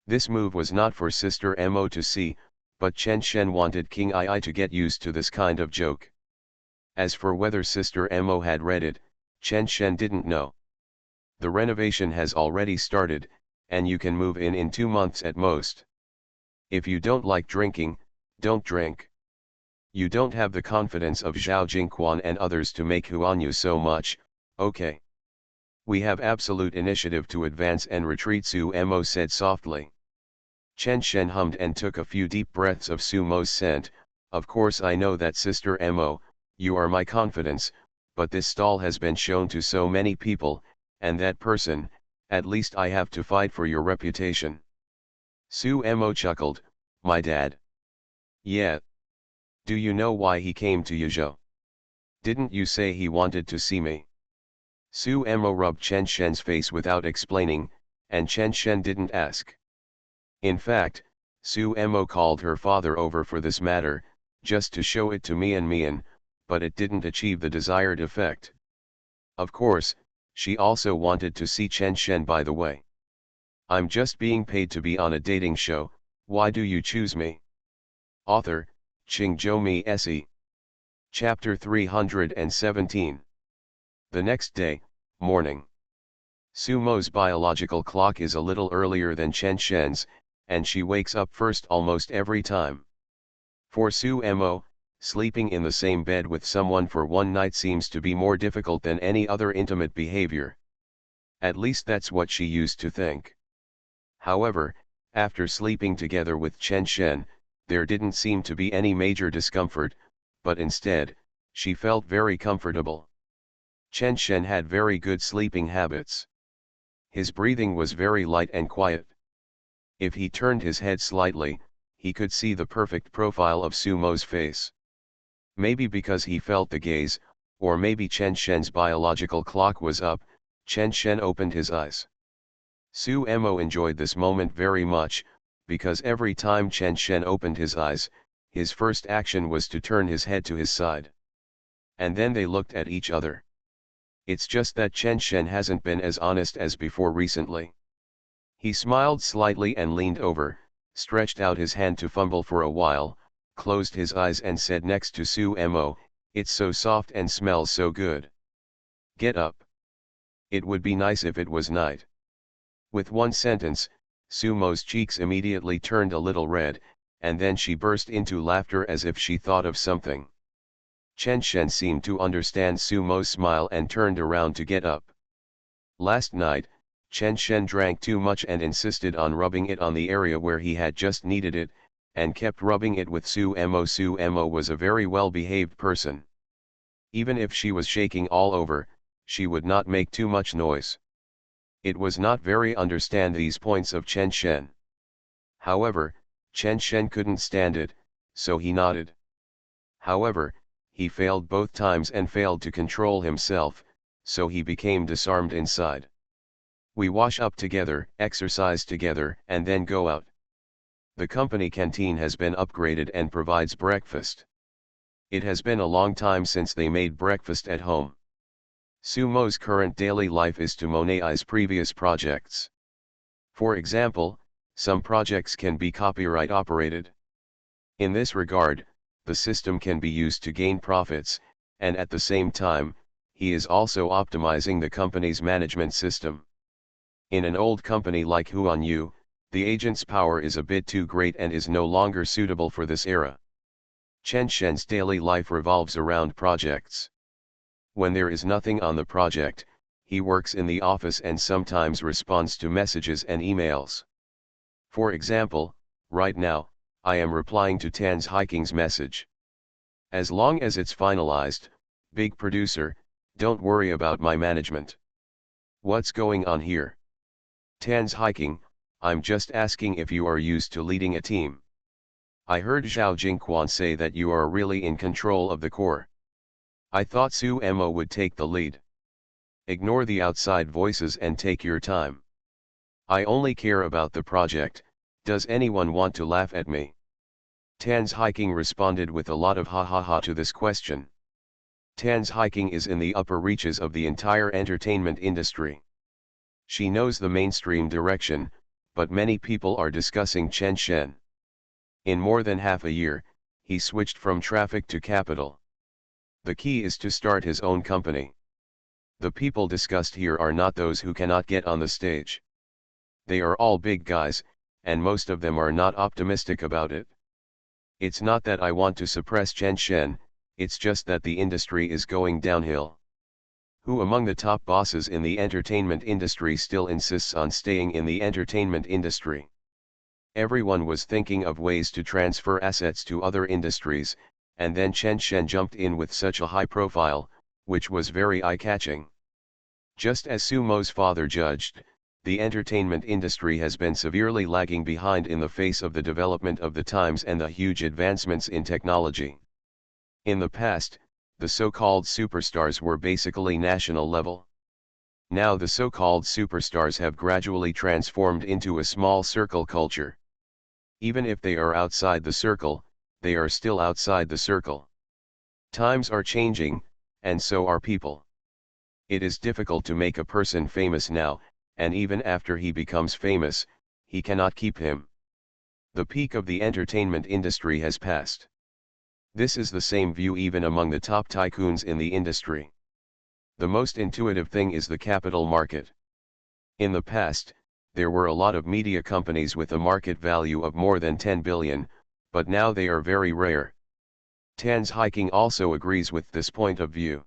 S1: This move was not for Sister Mo to see, but Chen Shen wanted King Ai to get used to this kind of joke. As for whether Sister Mo had read it, Chen Shen didn't know. The renovation has already started, and you can move in 2 months at most. If you don't like drinking, don't drink. You don't have the confidence of Zhao Jingquan and others to make Huanyu so much, okay. We have absolute initiative to advance and retreat, Su Mo said softly. Chen Shen hummed and took a few deep breaths of Su Mo's scent, Of course I know that Sister Mo, you are my confidence, but this stall has been shown to so many people, and that person, at least I have to fight for your reputation. Su Mo chuckled, my dad. Yeah. Do you know why he came to Yuzhou? Didn't you say he wanted to see me? Su Mo rubbed Chen Shen's face without explaining, and Chen Shen didn't ask. In fact, Su Mo called her father over for this matter, just to show it to Mian, but it didn't achieve the desired effect. Of course, she also wanted to see Chen Shen by the way. I'm just being paid to be on a dating show, why do you choose me? Author, Qingzhou Mi Se. Chapter 317. The next day, morning. Su Mo's biological clock is a little earlier than Chen Shen's, and she wakes up first almost every time. For Su Mo, sleeping in the same bed with someone for one night seems to be more difficult than any other intimate behavior. At least that's what she used to think. However, after sleeping together with Chen Shen, there didn't seem to be any major discomfort, but instead, she felt very comfortable. Chen Shen had very good sleeping habits. His breathing was very light and quiet. If he turned his head slightly, he could see the perfect profile of Su Mo's face. Maybe because he felt the gaze, or maybe Chen Shen's biological clock was up, Chen Shen opened his eyes. Su Mo enjoyed this moment very much, because every time Chen Shen opened his eyes, his first action was to turn his head to his side. And then they looked at each other. It's just that Chen Shen hasn't been as honest as before recently. He smiled slightly and leaned over, stretched out his hand to fumble for a while, closed his eyes and said next to Su Mo, it's so soft and smells so good. Get up. It would be nice if it was night. With one sentence, Su Mo's cheeks immediately turned a little red, and then she burst into laughter as if she thought of something. Chen Shen seemed to understand Su Mo's smile and turned around to get up. Last night, Chen Shen drank too much and insisted on rubbing it on the area where he had just needed it, and kept rubbing it with Su Mo. Su Mo was a very well-behaved person. Even if she was shaking all over, she would not make too much noise. It was not very understand these points of Chen Shen. However, Chen Shen couldn't stand it, so he nodded. However, he failed both times and failed to control himself, so he became disarmed inside. We wash up together, exercise together, and then go out. The company canteen has been upgraded and provides breakfast. It has been a long time since they made breakfast at home. Su Mo's current daily life is to monetize previous projects. For example, some projects can be copyright operated. In this regard, the system can be used to gain profits, and at the same time, he is also optimizing the company's management system. In an old company like Huanyu, the agent's power is a bit too great and is no longer suitable for this era. Chen Shen's daily life revolves around projects. When there is nothing on the project, he works in the office and sometimes responds to messages and emails. For example, right now, I am replying to Transmigration message. As long as it's finalized, big producer, don't worry about my management. What's going on here? Transmigration, I'm just asking if you are used to leading a team. I heard Zhao Jingquan say that you are really in control of the core. I thought Su Mo would take the lead. Ignore the outside voices and take your time. I only care about the project. Does anyone want to laugh at me? Transmigration responded with a lot of ha ha ha to this question. Transmigration is in the upper reaches of the entire entertainment industry. She knows the mainstream direction, but many people are discussing Chen Shen. In more than half a year, he switched from traffic to capital. The key is to start his own company. The people discussed here are not those who cannot get on the stage. They are all big guys, and most of them are not optimistic about it. It's not that I want to suppress Chen Shen, it's just that the industry is going downhill. Who among the top bosses in the entertainment industry still insists on staying in the entertainment industry? Everyone was thinking of ways to transfer assets to other industries, and then Chen Shen jumped in with such a high profile, which was very eye-catching. Just as Sumo's father judged, the entertainment industry has been severely lagging behind in the face of the development of the times and the huge advancements in technology. In the past, the so-called superstars were basically national level. Now the so-called superstars have gradually transformed into a small circle culture. Even if they are outside the circle, they are still outside the circle. Times are changing, and so are people. It is difficult to make a person famous now, and even after he becomes famous, he cannot keep him. The peak of the entertainment industry has passed. This is the same view even among the top tycoons in the industry. The most intuitive thing is the capital market. In the past, there were a lot of media companies with a market value of more than 10 billion, but now they are very rare. Transmigration also agrees with this point of view.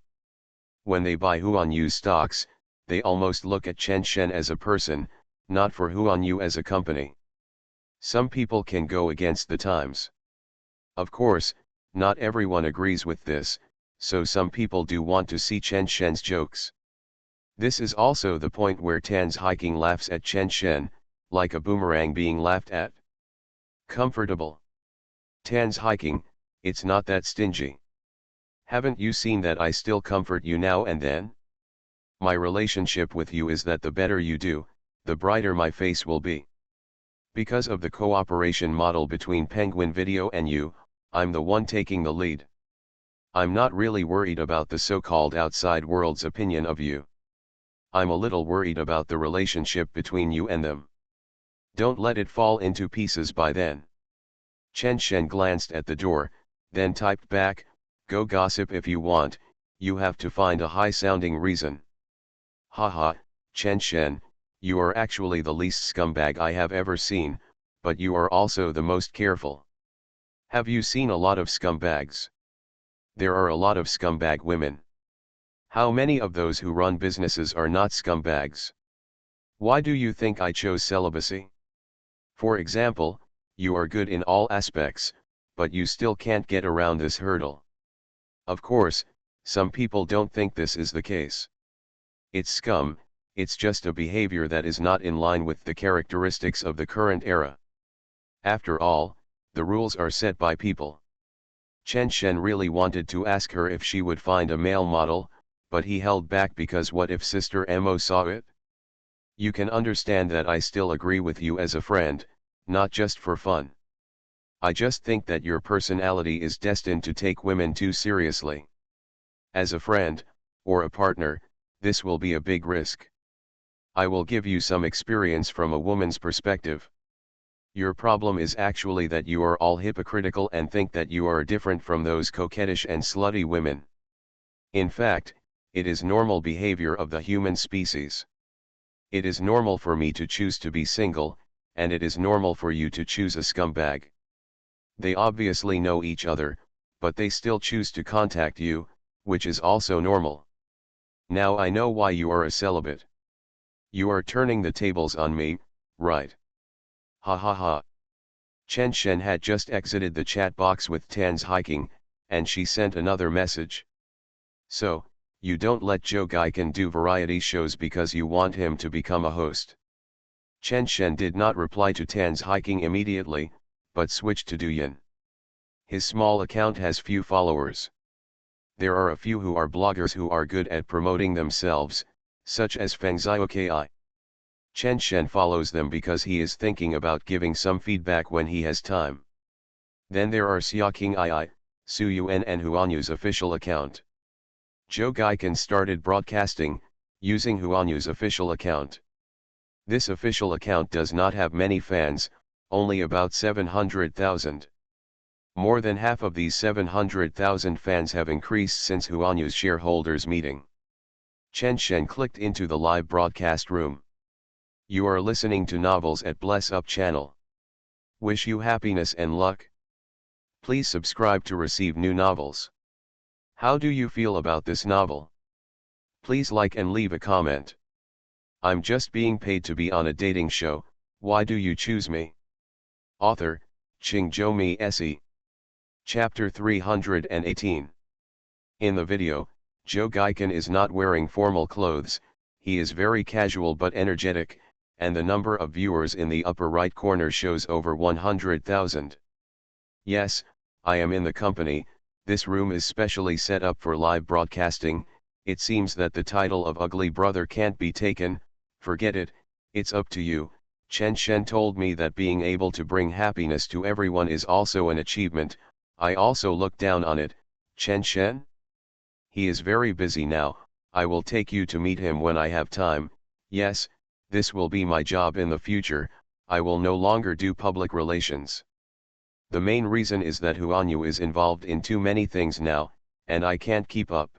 S1: When they buy Huanyu stocks, they almost look at Chen Shen as a person, not for Huanyu as a company. Some people can go against the times. Of course, not everyone agrees with this, so some people do want to see Chen Shen's jokes. This is also the point where Transmigration laughs at Chen Shen, like a boomerang being laughed at. Comfortable. Transmigration, it's not that stingy. Haven't you seen that I still comfort you now and then? My relationship with you is that the better you do, the brighter my face will be. Because of the cooperation model between Penguin Video and you, I'm the one taking the lead. I'm not really worried about the so-called outside world's opinion of you. I'm a little worried about the relationship between you and them. Don't let it fall into pieces by then. Chen Shen glanced at the door, then typed back, "Go gossip if you want, you have to find a high-sounding reason." Haha, Chen Shen, you are actually the least scumbag I have ever seen, but you are also the most careful. Have you seen a lot of scumbags? There are a lot of scumbag women. How many of those who run businesses are not scumbags? Why do you think I chose celibacy? For example, you are good in all aspects, but you still can't get around this hurdle. Of course, some people don't think this is the case. It's scum, it's just a behavior that is not in line with the characteristics of the current era. After all, the rules are set by people. Chen Shen really wanted to ask her if she would find a male model, but he held back because what if Sister Mo saw it? You can understand that I still agree with you as a friend, not just for fun. I just think that your personality is destined to take women too seriously. As a friend, or a partner, this will be a big risk. I will give you some experience from a woman's perspective. Your problem is actually that you are all hypocritical and think that you are different from those coquettish and slutty women. In fact, it is normal behavior of the human species. It is normal for me to choose to be single, and it is normal for you to choose a scumbag. They obviously know each other, but they still choose to contact you, which is also normal. Now I know why you are a celibate. You are turning the tables on me, right? Ha ha ha. Chen Shen had just exited the chat box with Transmigration, and she sent another message. So, you don't let Joe Gaiken do variety shows because you want him to become a host. Chen Shen did not reply to Transmigration immediately, but switched to Douyin. His small account has few followers. There are a few who are bloggers who are good at promoting themselves, such as Feng Xiaoki. Chen Shen follows them because he is thinking about giving some feedback when he has time. Then there are Xiaoqing II, Su Yuan and Huanyu's official account. Zhou Gaikan started broadcasting, using Huanyu's official account. This official account does not have many fans, only about 700,000. More than half of these 700,000 fans have increased since Huanyu's shareholders meeting. Chen Shen clicked into the live broadcast room. You are listening to Novels at Bless Up channel. Wish you happiness and luck. Please subscribe to receive new novels. How do you feel about this novel? Please like and leave a comment. I'm just being paid to be on a dating show, why do you choose me? Author, Ching-Jo-mi Se. Chapter 318. In the video, Joe Gaiken is not wearing formal clothes, he is very casual but energetic, and the number of viewers in the upper right corner shows over 100,000. Yes, I am in the company. This room is specially set up for live broadcasting. It seems that the title of Ugly Brother can't be taken. Forget it, it's up to you. Chen Shen told me that being able to bring happiness to everyone is also an achievement. I also look down on it. Chen Shen? He is very busy now. I will take you to meet him when I have time. Yes, this will be my job in the future. I will no longer do public relations. The main reason is that Huanyu is involved in too many things now, and I can't keep up.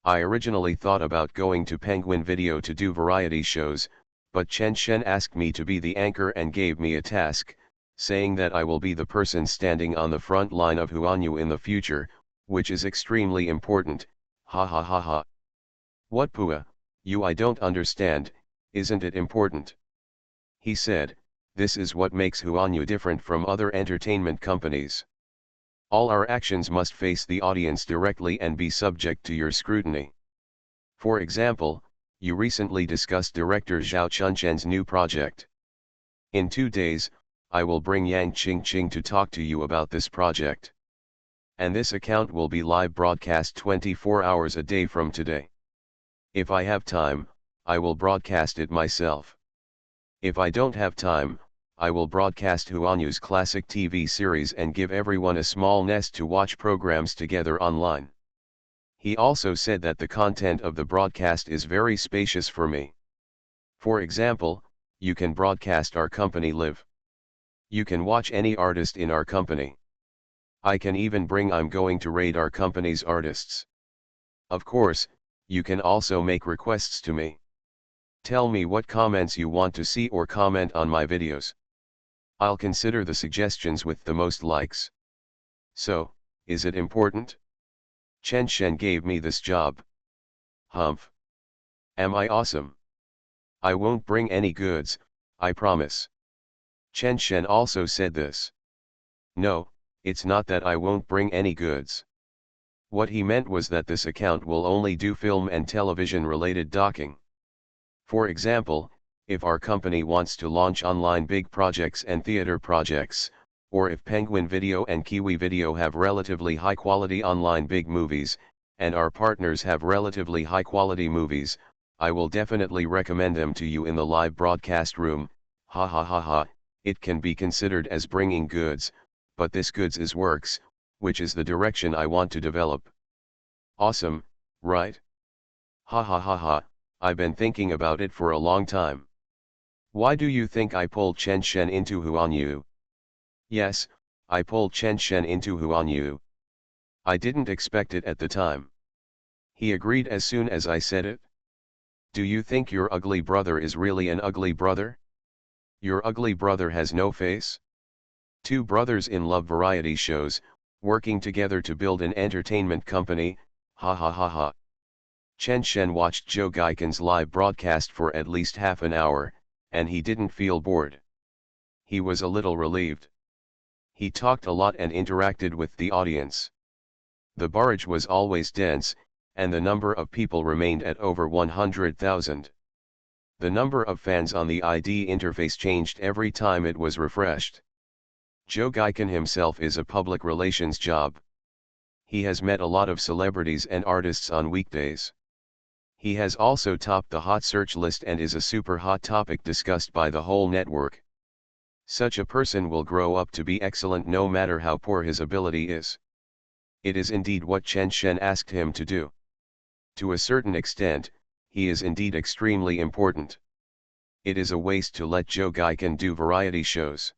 S1: I originally thought about going to Penguin Video to do variety shows, but Chen Shen asked me to be the anchor and gave me a task, saying that I will be the person standing on the front line of Huanyu in the future, which is extremely important. Ha ha ha ha. What Pua, I don't understand, isn't it important? He said, this is what makes Huanyu different from other entertainment companies. All our actions must face the audience directly and be subject to your scrutiny. For example, you recently discussed director Zhao Chunchen's new project. In 2 days, I will bring Yang Qingqing to talk to you about this project. And this account will be live broadcast 24 hours a day from today. If I have time, I will broadcast it myself. If I don't have time, I will broadcast Huanyu's classic TV series and give everyone a small nest to watch programs together online. He also said that the content of the broadcast is very spacious for me. For example, you can broadcast our company live. You can watch any artist in our company. I can even bring I'm going to raid our company's artists. Of course, you can also make requests to me. Tell me what comments you want to see or comment on my videos. I'll consider the suggestions with the most likes. So, is it important? Chen Shen gave me this job. Humph. Am I awesome? I won't bring any goods, I promise. Chen Shen also said this. No, it's not that I won't bring any goods. What he meant was that this account will only do film and television related docking. For example, if our company wants to launch online big projects and theater projects, or if Penguin Video and Kiwi Video have relatively high quality online big movies, and our partners have relatively high quality movies, I will definitely recommend them to you in the live broadcast room. Ha ha ha ha, it can be considered as bringing goods, but this goods is works, which is the direction I want to develop. Awesome, right? Ha ha ha ha, I've been thinking about it for a long time. Why do you think I pulled Chen Shen into Huanyu? Yes, I pulled Chen Shen into Huanyu. I didn't expect it at the time. He agreed as soon as I said it. Do you think your ugly brother is really an ugly brother? Your ugly brother has no face? Two brothers in love variety shows, working together to build an entertainment company, ha ha ha ha. Chen Shen watched Joe Gaiken's live broadcast for at least half an hour, and he didn't feel bored. He was a little relieved. He talked a lot and interacted with the audience. The barrage was always dense, and the number of people remained at over 100,000. The number of fans on the ID interface changed every time it was refreshed. Joe Gaiken himself is a public relations job. He has met a lot of celebrities and artists on weekdays. He has also topped the hot search list and is a super hot topic discussed by the whole network. Such a person will grow up to be excellent no matter how poor his ability is. It is indeed what Chen Shen asked him to do. To a certain extent, he is indeed extremely important. It is a waste to let Joe Gaiken do variety shows.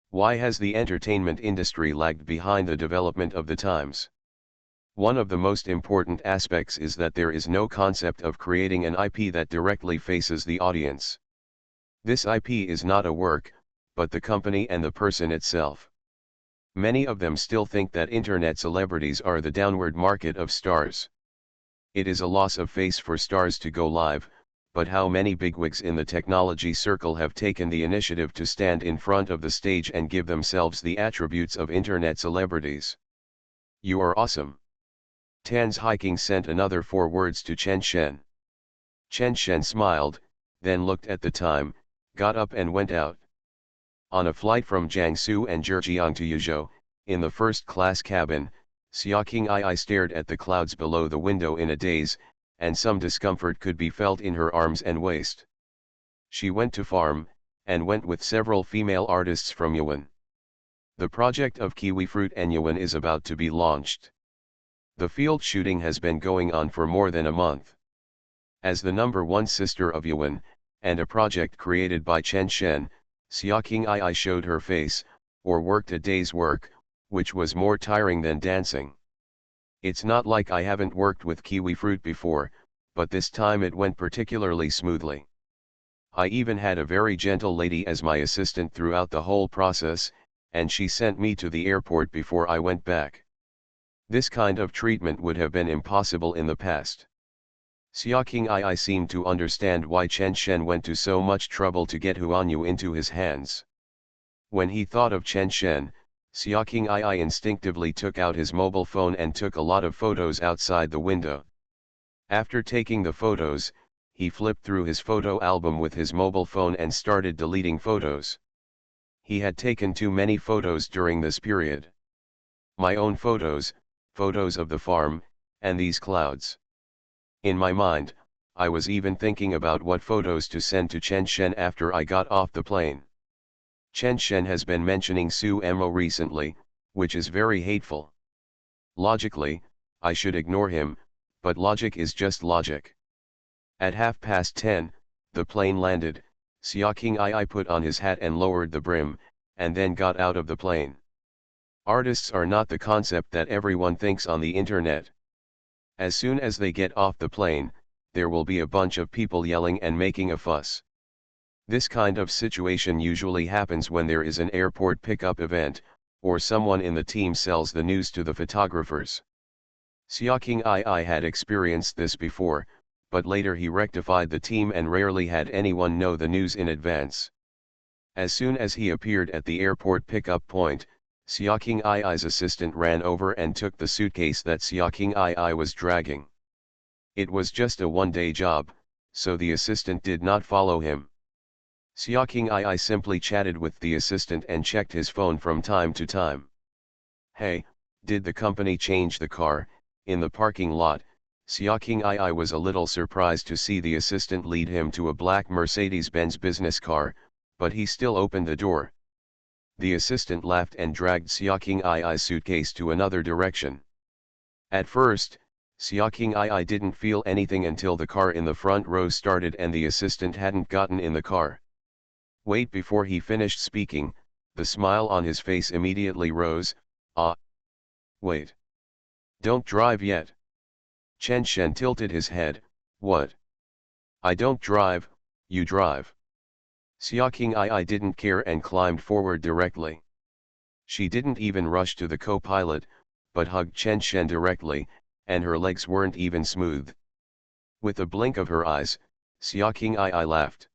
S1: Why has the entertainment industry lagged behind the development of the times? One of the most important aspects is that there is no concept of creating an IP that directly faces the audience. This IP is not a work, but the company and the person itself. Many of them still think that internet celebrities are the downward market of stars. It is a loss of face for stars to go live, but how many bigwigs in the technology circle have taken the initiative to stand in front of the stage and give themselves the attributes of internet celebrities? You are awesome. Tan's hiking sent another 4 words to Chen Shen. Chen Shen smiled, then looked at the time, got up and went out. On a flight from Jiangsu and Zhejiang to Yuzhou, in the first-class cabin, Xiaoqing Ai stared at the clouds below the window in a daze, and some discomfort could be felt in her arms and waist. She went to farm, and went with several female artists from Yuan. The project of kiwi fruit and Yuan is about to be launched. The field shooting has been going on for more than a month. As the #1 sister of Yuan, and a project created by Chen Shen, Xiaoqing Ai showed her face, or worked a day's work, which was more tiring than dancing. It's not like I haven't worked with kiwi fruit before, but this time it went particularly smoothly. I even had a very gentle lady as my assistant throughout the whole process, and she sent me to the airport before I went back. This kind of treatment would have been impossible in the past. Xiaoqing Ai seemed to understand why Chen Shen went to so much trouble to get Huanyu into his hands. When he thought of Chen Shen, Xiaoqing Ai instinctively took out his mobile phone and took a lot of photos outside the window. After taking the photos, he flipped through his photo album with his mobile phone and started deleting photos. He had taken too many photos during this period. My own photos, photos of the farm, and these clouds. In my mind, I was even thinking about what photos to send to Chen Shen after I got off the plane. Chen Shen has been mentioning Su Mo recently, which is very hateful. Logically, I should ignore him, but logic is just logic. At 10:30, the plane landed. Xiaoqing Ai put on his hat and lowered the brim, and then got out of the plane. Artists are not the concept that everyone thinks on the internet. As soon as they get off the plane, there will be a bunch of people yelling and making a fuss. This kind of situation usually happens when there is an airport pickup event, or someone in the team sells the news to the photographers. Xiaoqing Ai had experienced this before, but later he rectified the team and rarely had anyone know the news in advance. As soon as he appeared at the airport pickup point, Xiaoqing Ai's assistant ran over and took the suitcase that Xiaoqing Ai was dragging. It was just a one-day job, so the assistant did not follow him. Xiaoqing Ai simply chatted with the assistant and checked his phone from time to time. Hey, did the company change the car? In the parking lot, Xiaoqing Ai was a little surprised to see the assistant lead him to a black Mercedes-Benz business car, but he still opened the door. The assistant laughed and dragged Xiaoqing Ai's suitcase to another direction. At first, Xiaoqing Ai didn't feel anything until the car in the front row started and the assistant hadn't gotten in the car. Wait, before he finished speaking, the smile on his face immediately rose. Ah. Wait. Don't drive yet. Chen Shen tilted his head. What? I don't drive, you drive. Xiaoqing Ai didn't care and climbed forward directly. She didn't even rush to the co-pilot, but hugged Chen Shen directly, and her legs weren't even smooth. With a blink of her eyes, Xiaoqing Ai laughed.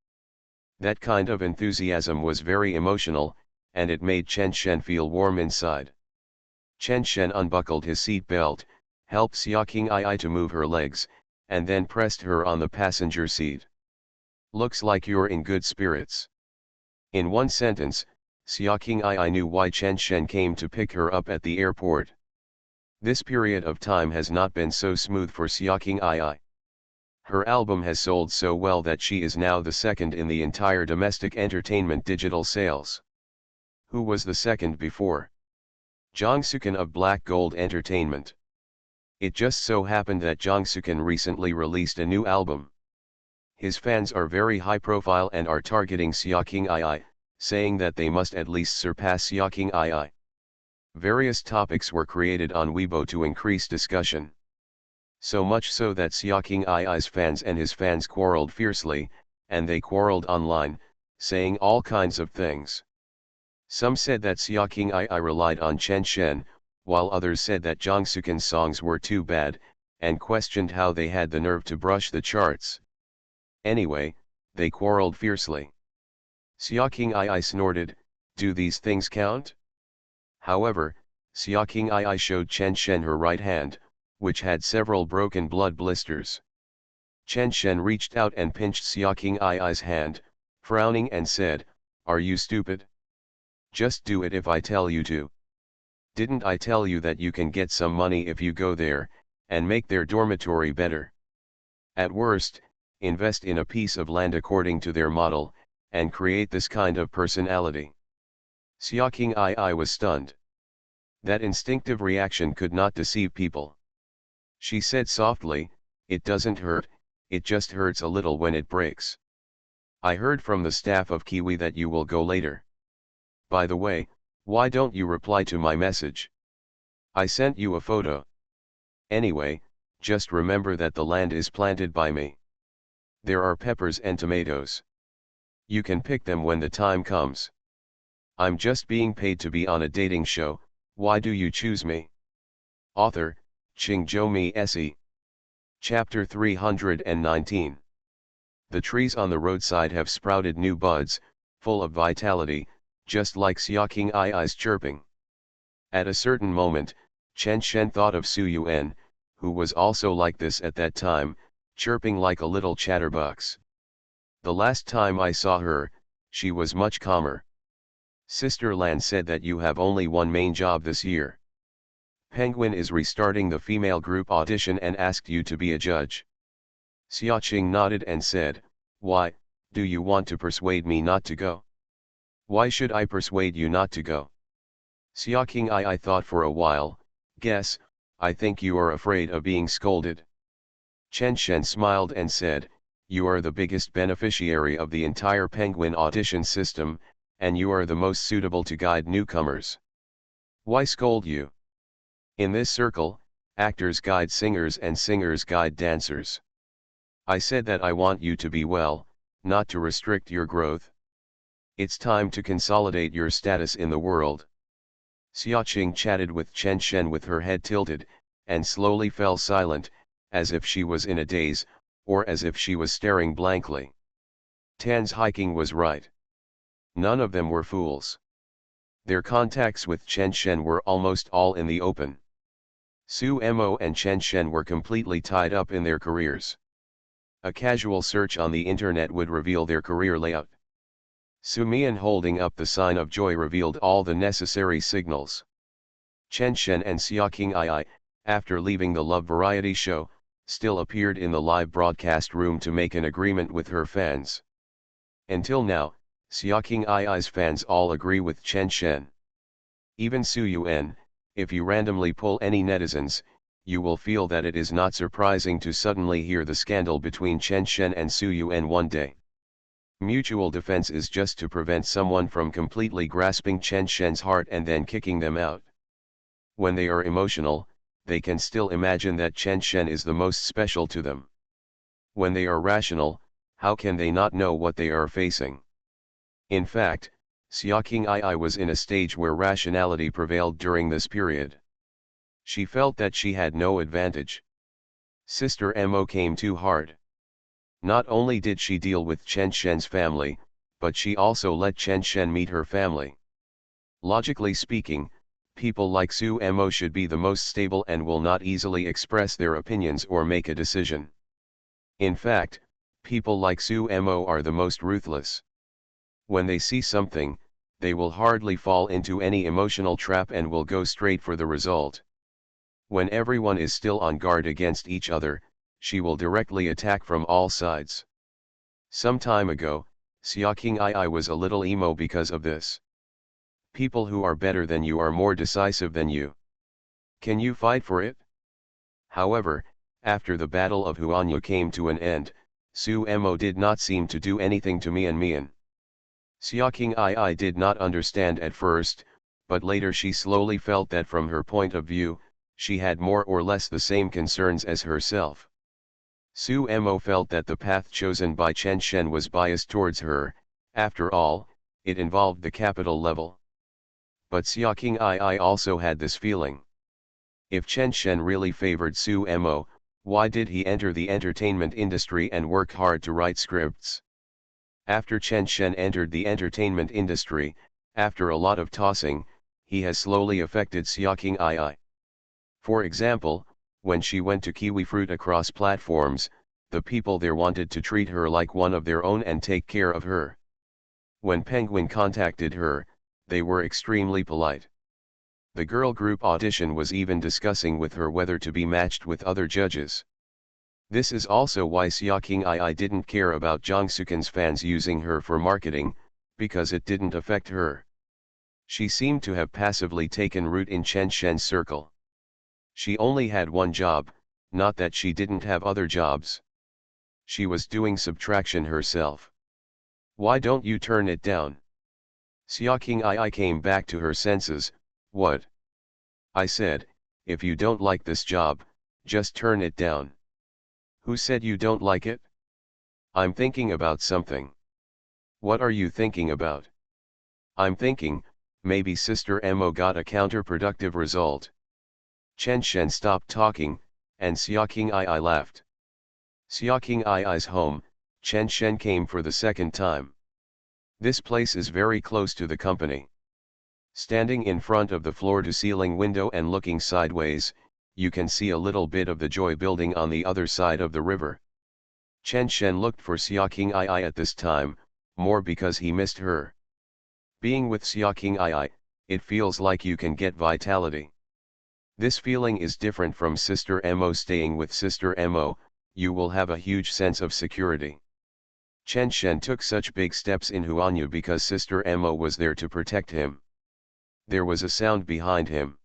S1: That kind of enthusiasm was very emotional, and it made Chen Shen feel warm inside. Chen Shen unbuckled his seat belt, helped Xiaoqing Ai to move her legs, and then pressed her on the passenger seat. Looks like you're in good spirits. In one sentence, Xiaoqing Ai knew why Chen Shen came to pick her up at the airport. This period of time has not been so smooth for Xiaoqing Ai. Her album has sold so well that she is now the second in the entire domestic entertainment digital sales. Who was the second before? Jang Sukan of Black Gold Entertainment. It just so happened that Jang Sukan recently released a new album. His fans are very high profile and are targeting Xiaoqing Ai, saying that they must at least surpass Xiaoqing Ai. Various topics were created on Weibo to increase discussion. So much so that Xiaoqing Ai's fans and his fans quarreled fiercely, and they quarreled online, saying all kinds of things. Some said that Xiaoqing Ai relied on Chen Shen, while others said that Jang Sukan's songs were too bad, and questioned how they had the nerve to brush the charts. Anyway, they quarreled fiercely. Xia King Ai snorted, "Do these things count?" However, Xia King Ai showed Chen Shen her right hand, which had several broken blood blisters. Chen Shen reached out and pinched Xia King Ai's hand, frowning and said, "Are you stupid? Just do it if I tell you to. Didn't I tell you that you can get some money if you go there, and make their dormitory better? At worst, invest in a piece of land according to their model, and create this kind of personality." Xia King Ai was stunned. That instinctive reaction could not deceive people. She said softly, "It doesn't hurt, it just hurts a little when it breaks. I heard from the staff of Kiwi that you will go later. By the way, why don't you reply to my message? I sent you a photo. Anyway, just remember that the land is planted by me. There are peppers and tomatoes. You can pick them when the time comes. I'm just being paid to be on a dating show, why do you choose me?" Author, Qingzhou Se. Chapter 319. The trees on the roadside have sprouted new buds, full of vitality, just like Xia King Ai's chirping. At a certain moment, Chen Shen thought of Su Yuan, who was also like this at that time, chirping like a little chatterbox. "The last time I saw her, she was much calmer. Sister Lan said that you have only one main job this year. Penguin is restarting the female group audition and asked you to be a judge." Xia Qing nodded and said, "Why, do you want to persuade me not to go?" "Why should I persuade you not to go?" Xia King I thought for a while, "Guess, I think you are afraid of being scolded." Chen Shen smiled and said, "You are the biggest beneficiary of the entire Penguin audition system, and you are the most suitable to guide newcomers. Why scold you? In this circle, actors guide singers and singers guide dancers. I said that I want you to be well, not to restrict your growth. It's time to consolidate your status in the world." Xia Qing chatted with Chen Shen with her head tilted, and slowly fell silent, as if she was in a daze, or as if she was staring blankly. Tan's hiking was right. None of them were fools. Their contacts with Chen Shen were almost all in the open. Su Mo and Chen Shen were completely tied up in their careers. A casual search on the internet would reveal their career layout. Su Mian holding up the sign of joy revealed all the necessary signals. Chen Shen and Xia King Ai, after leaving the Love Variety show, still appeared in the live broadcast room to make an agreement with her fans. Until now, Xia King Ai's fans all agree with Chen Shen. Even Su Yuan, if you randomly poll any netizens, you will feel that it is not surprising to suddenly hear the scandal between Chen Shen and Su Yuan one day. Mutual defense is just to prevent someone from completely grasping Chen Shen's heart and then kicking them out. When they are emotional, they can still imagine that Chen Shen is the most special to them. When they are rational, how can they not know what they are facing? In fact, Xia King Ai was in a stage where rationality prevailed during this period. She felt that she had no advantage. Sister Mo came too hard. Not only did she deal with Chen Shen's family, but she also let Chen Shen meet her family. Logically speaking, people like Su Mo should be the most stable and will not easily express their opinions or make a decision. In fact, people like Su Mo are the most ruthless. When they see something, they will hardly fall into any emotional trap and will go straight for the result. When everyone is still on guard against each other, she will directly attack from all sides. Some time ago, Xia King Ai was a little emo because of this. People who are better than you are more decisive than you. Can you fight for it? However, after the Battle of Huanya came to an end, Su Mo did not seem to do anything to Mian. Xia King Ai did not understand at first, but later she slowly felt that from her point of view, she had more or less the same concerns as herself. Su Mo felt that the path chosen by Chen Shen was biased towards her, after all, it involved the capital level. But Xia King Ai also had this feeling. If Chen Shen really favored Su Mo, Why did he enter the entertainment industry and work hard to write scripts? After Chen Shen entered the entertainment industry, after a lot of tossing, he has slowly affected Xiaoqing Ai. For example, when she went to kiwi fruit across platforms, the people there wanted to treat her like one of their own and take care of her. When Penguin contacted her, they were extremely polite. The girl group audition was even discussing with her whether to be matched with other judges. This is also why Xiaoqing Ai didn't care about Zhang Sukin's fans using her for marketing, because it didn't affect her. She seemed to have passively taken root in Chen Shen's circle. She only had one job, not that she didn't have other jobs. She was doing subtraction herself. Why don't you turn it down? Xiaoqing Ai came back to her senses. What? I said, if you don't like this job, just turn it down. Who said you don't like it? I'm thinking about something. What are you thinking about? I'm thinking, maybe Sister Mo got a counterproductive result. Chen Shen stopped talking, and Xiaoqing Ai laughed. Xiaoqing Ai's home, Chen Shen came for the second time. This place is very close to the company. Standing in front of the floor-to-ceiling window and looking sideways, you can see a little bit of the Joy building on the other side of the river. Chen Shen looked for Xiaoqing Ai at this time, more because he missed her. Being with Xiaoqing Ai, it feels like you can get vitality. This feeling is different from Sister Mo. Staying with Sister Mo, you will have a huge sense of security. Chen Shen took such big steps in Huanyu because Sister Mo was there to protect him. There was a sound behind him.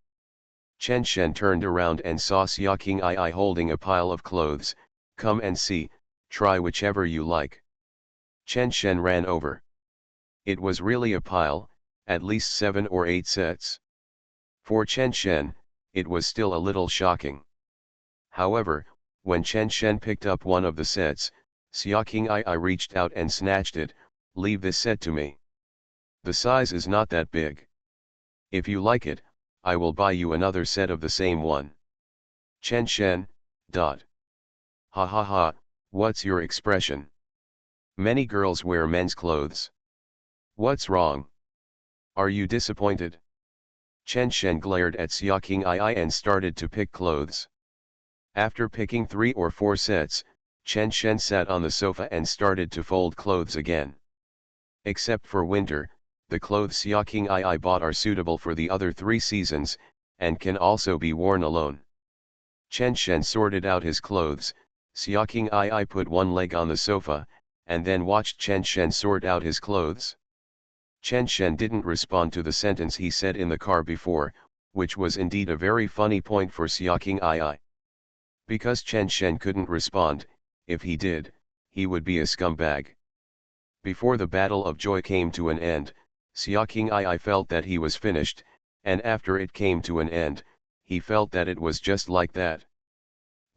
S1: Chen Shen turned around and saw Xiaoqing Ai holding a pile of clothes. Come and see, try whichever you like. Chen Shen ran over. It was really a pile, at least 7 or 8 sets. For Chen Shen, it was still a little shocking. However, when Chen Shen picked up one of the sets, Xiaoqing Ai reached out and snatched it. Leave this set to me. The size is not that big. If you like it, I will buy you another set of the same one. Chen Shen, dot. Ha ha ha, what's your expression? Many girls wear men's clothes. What's wrong? Are you disappointed? Chen Shen glared at Xiaoqing Ai and started to pick clothes. After picking 3 or 4 sets, Chen Shen sat on the sofa and started to fold clothes again. Except for winter, the clothes Xiaoqing Ai bought are suitable for the other 3 seasons, and can also be worn alone. Chen Shen sorted out his clothes. Xiaoqing Ai put one leg on the sofa, and then watched Chen Shen sort out his clothes. Chen Shen didn't respond to the sentence he said in the car before, which was indeed a very funny point for Xiaoqing Ai. Because Chen Shen couldn't respond, if he did, he would be a scumbag. Before the Battle of Joy came to an end, Xiaoqing Ai felt that he was finished, and after it came to an end, he felt that it was just like that.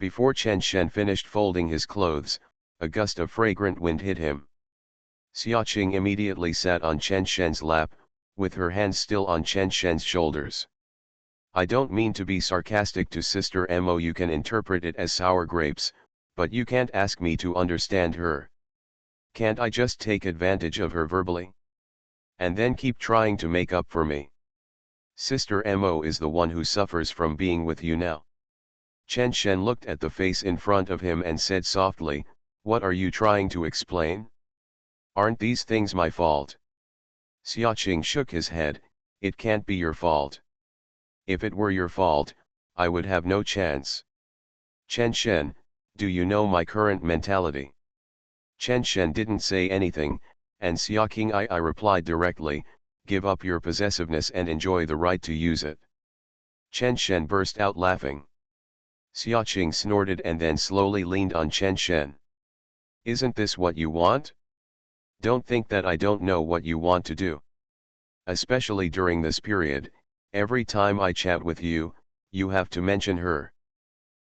S1: Before Chen Shen finished folding his clothes, a gust of fragrant wind hit him. Xiaoqing immediately sat on Chen Shen's lap, with her hands still on Chen Shen's shoulders. I don't mean to be sarcastic to Sister Mo. You can interpret it as sour grapes, but you can't ask me to understand her. Can't I just take advantage of her verbally? And then keep trying to make up for me. Sister Mo is the one who suffers from being with you now. Chen Shen looked at the face in front of him and said softly, what are you trying to explain? Aren't these things my fault? Xiaoqing shook his head. It can't be your fault. If it were your fault, I would have no chance. Chen Shen, do you know my current mentality? Chen Shen didn't say anything, and Xiaoqing Ai replied directly, give up your possessiveness and enjoy the right to use it. Chen Shen burst out laughing. Xiaoqing snorted and then slowly leaned on Chen Shen. Isn't this what you want? Don't think that I don't know what you want to do. Especially during this period, every time I chat with you, you have to mention her.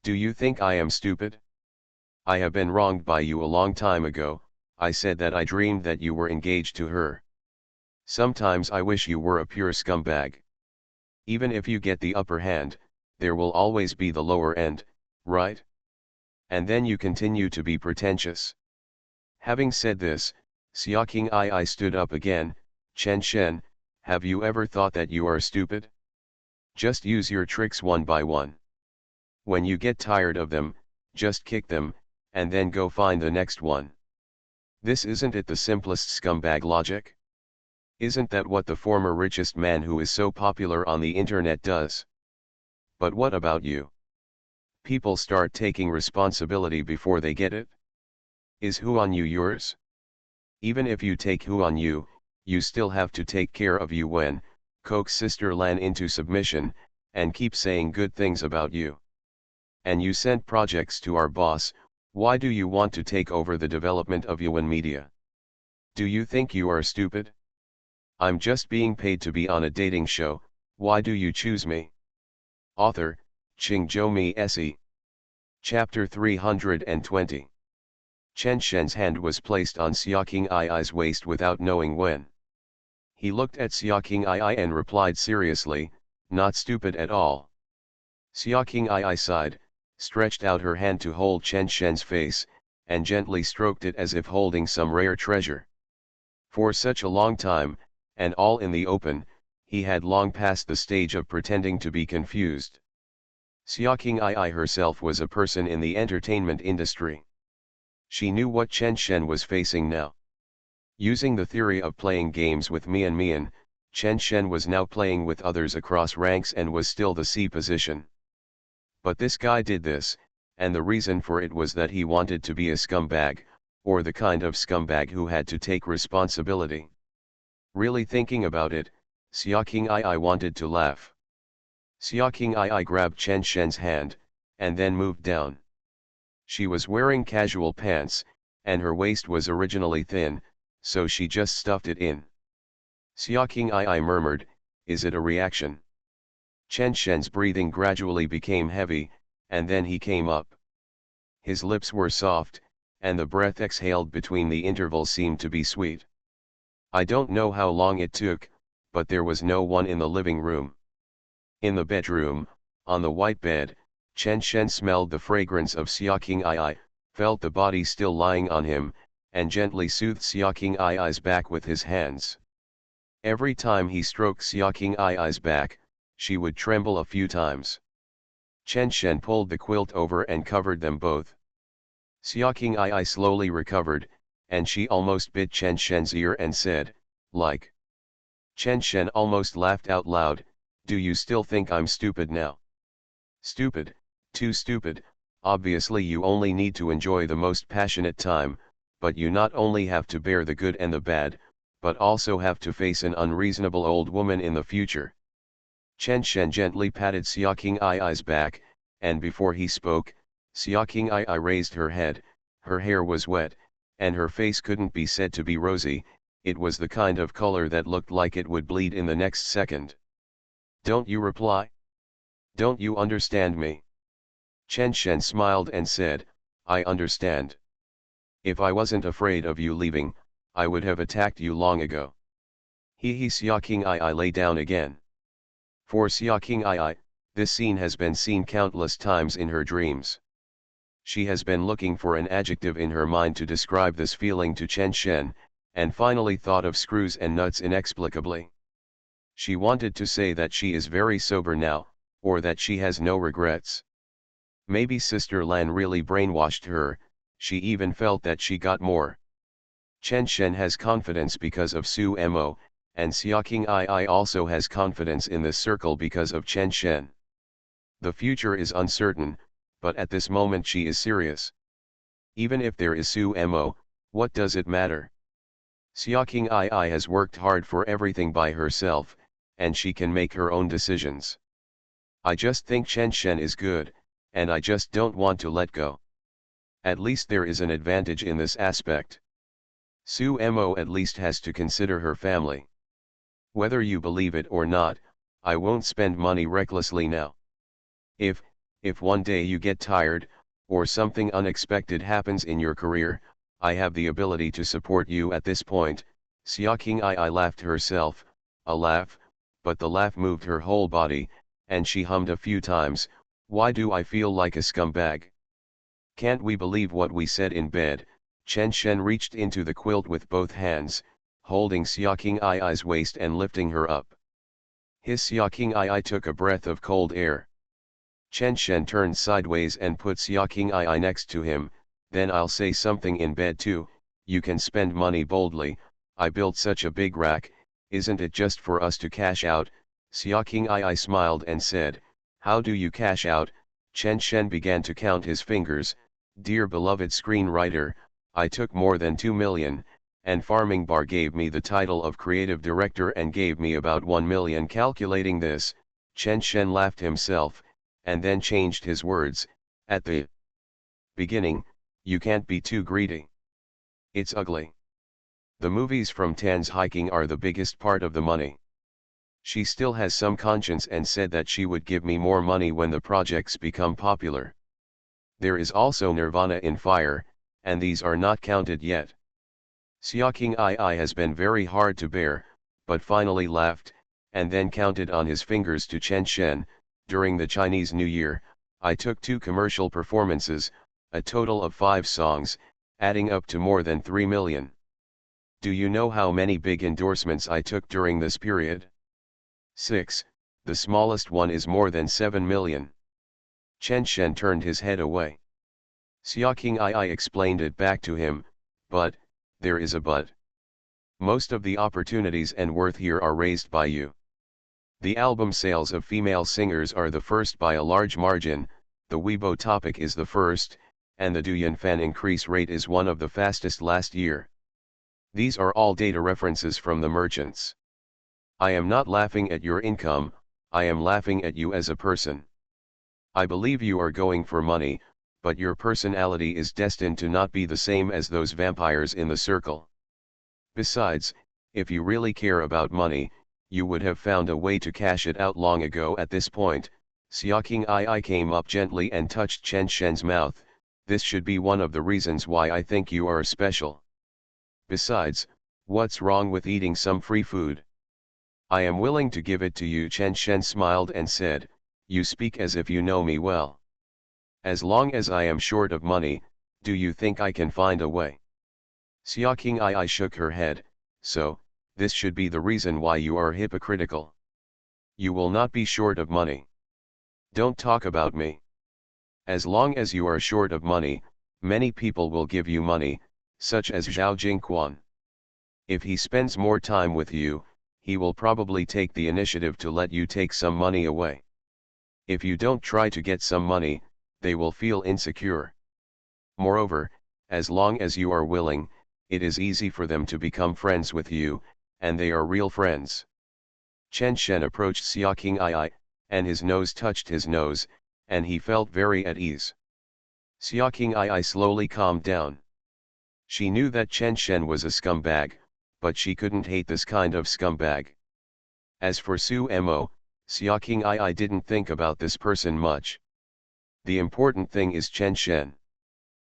S1: Do you think I am stupid? I have been wronged by you a long time ago. I said that I dreamed that you were engaged to her. Sometimes I wish you were a pure scumbag. Even if you get the upper hand, there will always be the lower end, right? and then you continue to be pretentious. Having said this, Xiaoqing Ai stood up again. Chen Shen, have you ever thought that you are stupid? Just use your tricks one by one. When you get tired of them, just kick them, and then go find the next one. This isn't it the simplest scumbag logic? Isn't that what the former richest man who is so popular on the internet does? But what about you? People start taking responsibility before they get it? Is who on you yours? Even if you take who on you, you still have to take care of you when, coax Sister Lan into submission, and keep saying good things about you. And you sent projects to our boss. Why do you want to take over the development of Yuan Media? Do you think you are stupid? I'm just being paid to be on a dating show. Why do you choose me? Author, Qingzhou Se. Chapter 320. Chen Shen's hand was placed on Xiaoqing Ai's waist without knowing when. He looked at Xiaoqing Ai and replied seriously, not stupid at all. Xiaoqing Ai sighed, stretched out her hand to hold Chen Shen's face, and gently stroked it as if holding some rare treasure. For such a long time, and all in the open, he had long passed the stage of pretending to be confused. Xiaoqing Ai herself was a person in the entertainment industry. She knew what Chen Shen was facing now. Using the theory of playing games with Mian, Chen Shen was now playing with others across ranks and was still the C position. But this guy did this, and the reason for it was that he wanted to be a scumbag, or the kind of scumbag who had to take responsibility. Really thinking about it, Xiaoqing Ai wanted to laugh. Xiaoqing Ai grabbed Chen Shen's hand, and then moved down. She was wearing casual pants, and her waist was originally thin, so she just stuffed it in. Xiaoqing Ai murmured, "Is it a reaction?" Chen Shen's breathing gradually became heavy, and then he came up. His lips were soft, and the breath exhaled between the intervals seemed to be sweet. I don't know how long it took, but there was no one in the living room. In the bedroom, on the white bed, Chen Shen smelled the fragrance of Xiaoqing Ai, felt the body still lying on him, and gently soothed Xiaoqing Ai's back with his hands. Every time he stroked Xiaoqing Ai's back, she would tremble a few times. Chen Shen pulled the quilt over and covered them both. Xiaoqing Ai slowly recovered, and she almost bit Chen Shen's ear and said, "Like." Chen Shen almost laughed out loud, "Do you still think I'm stupid now?" "Stupid, too stupid. Obviously you only need to enjoy the most passionate time, but you not only have to bear the good and the bad, but also have to face an unreasonable old woman in the future." Chen Shen gently patted Xiaoqing Ai's back, and before he spoke, Xiaoqing Ai raised her head. Her hair was wet, and her face couldn't be said to be rosy. It was the kind of color that looked like it would bleed in the next second. "Don't you reply? Don't you understand me?" Chen Shen smiled and said, "I understand. If I wasn't afraid of you leaving, I would have attacked you long ago." Xiaoqing Ai lay down again. For Xiaoqing Ai, this scene has been seen countless times in her dreams. She has been looking for an adjective in her mind to describe this feeling to Chen Shen, and finally thought of screws and nuts inexplicably. She wanted to say that she is very sober now, or that she has no regrets. Maybe Sister Lan really brainwashed her. She even felt that she got more. Chen Shen has confidence because of Su Mo, and Xiaoqing Ai also has confidence in this circle because of Chen Shen. The future is uncertain, but at this moment she is serious. Even if there is Su Mo, what does it matter? Xiaoqing Ai has worked hard for everything by herself, and she can make her own decisions. I just think Chen Shen is good, and I just don't want to let go. At least there is an advantage in this aspect. Su Mo at least has to consider her family. Whether you believe it or not, I won't spend money recklessly now. If one day you get tired, or something unexpected happens in your career, I have the ability to support you at this point." Xiaoqing Ai laughed herself, a laugh, but the laugh moved her whole body, and she hummed a few times, "Why do I feel like a scumbag? Can't we believe what we said in bed? Chen Shen reached into the quilt with both hands, holding Xia King Ai's waist and lifting her up. His Xia King Ai took a breath of cold air. Chen Shen turned sideways and put Xia King Ai next to him. Then I'll say something in bed too. You can spend money boldly. I built such a big rack, isn't it just for us to cash out? Xia King Ai smiled and said, how do you cash out? Chen Shen began to count his fingers. Dear beloved screenwriter, I took more than 2 million, and Farming Bar gave me the title of creative director and gave me about 1 million. Calculating this, Chen Shen laughed himself, and then changed his words. At the beginning, you can't be too greedy. It's ugly. The movies from Tan's hiking are the biggest part of the money. She still has some conscience and said that she would give me more money when the projects become popular. There is also Nirvana in Fire, and these are not counted yet. Xia King Ai has been very hard to bear, but finally laughed, and then counted on his fingers to Chen Shen. During the Chinese New Year, I took 2 commercial performances, a total of 5 songs, adding up to more than 3 million. Do you know how many big endorsements I took during this period? 6, the smallest one is more than 7 million. Chen Shen turned his head away. Xia King Ai explained it back to him, but, there is a but. Most of the opportunities and worth here are raised by you. The album sales of female singers are the first by a large margin, the Weibo topic is the first, and the Douyin fan increase rate is one of the fastest last year. These are all data references from the merchants. I am not laughing at your income, I am laughing at you as a person. I believe you are going for money, but your personality is destined to not be the same as those vampires in the circle. Besides, if you really care about money, you would have found a way to cash it out long ago. At this point, Xia King Ai came up gently and touched Chen Shen's mouth. This should be one of the reasons why I think you are special. Besides, what's wrong with eating some free food? I am willing to give it to you. Chen Shen smiled and said, you speak as if you know me well. As long as I am short of money, do you think I can find a way? Xia King Ai shook her head. So, this should be the reason why you are hypocritical. You will not be short of money. Don't talk about me. As long as you are short of money, many people will give you money, such as Zhao Jingquan. If he spends more time with you, he will probably take the initiative to let you take some money away. If you don't try to get some money, they will feel insecure. Moreover, as long as you are willing, it is easy for them to become friends with you, and they are real friends. Chen Shen approached Xia King Ai, and his nose touched his nose, and he felt very at ease. Xia King Ai slowly calmed down. She knew that Chen Shen was a scumbag, but she couldn't hate this kind of scumbag. As for Su Mo, Xia King Ai didn't think about this person much. The important thing is Chen Shen.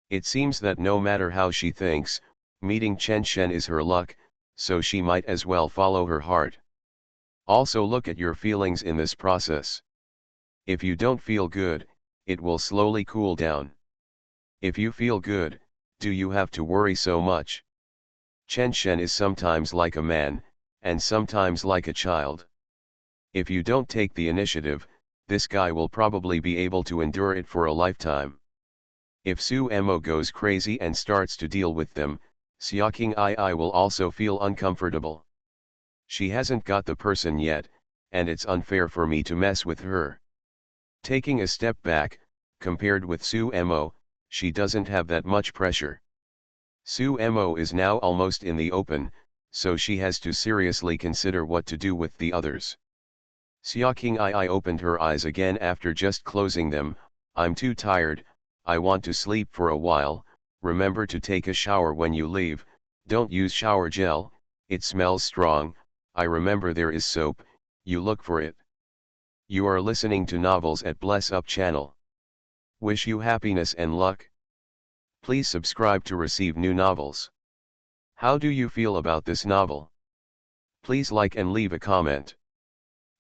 S1: It seems that no matter how she thinks, meeting Chen Shen is her luck, so she might as well follow her heart. Also look at your feelings in this process. If you don't feel good, it will slowly cool down. If you feel good, do you have to worry so much? Chen Shen is sometimes like a man, and sometimes like a child. If you don't take the initiative, this guy will probably be able to endure it for a lifetime. If Su Mo goes crazy and starts to deal with them, Xia King Ai will also feel uncomfortable. She hasn't got the person yet, and it's unfair for me to mess with her. Taking a step back, compared with Su Mo, she doesn't have that much pressure. Su Mo is now almost in the open, so she has to seriously consider what to do with the others. Xia King Ai opened her eyes again after just closing them. I'm too tired, I want to sleep for a while. Remember to take a shower when you leave, don't use shower gel, it smells strong. I remember there is soap, you look for it. You are listening to Novels at Bless Up channel. Wish you happiness and luck. Please subscribe to receive new novels. How do you feel about this novel? Please like and leave a comment.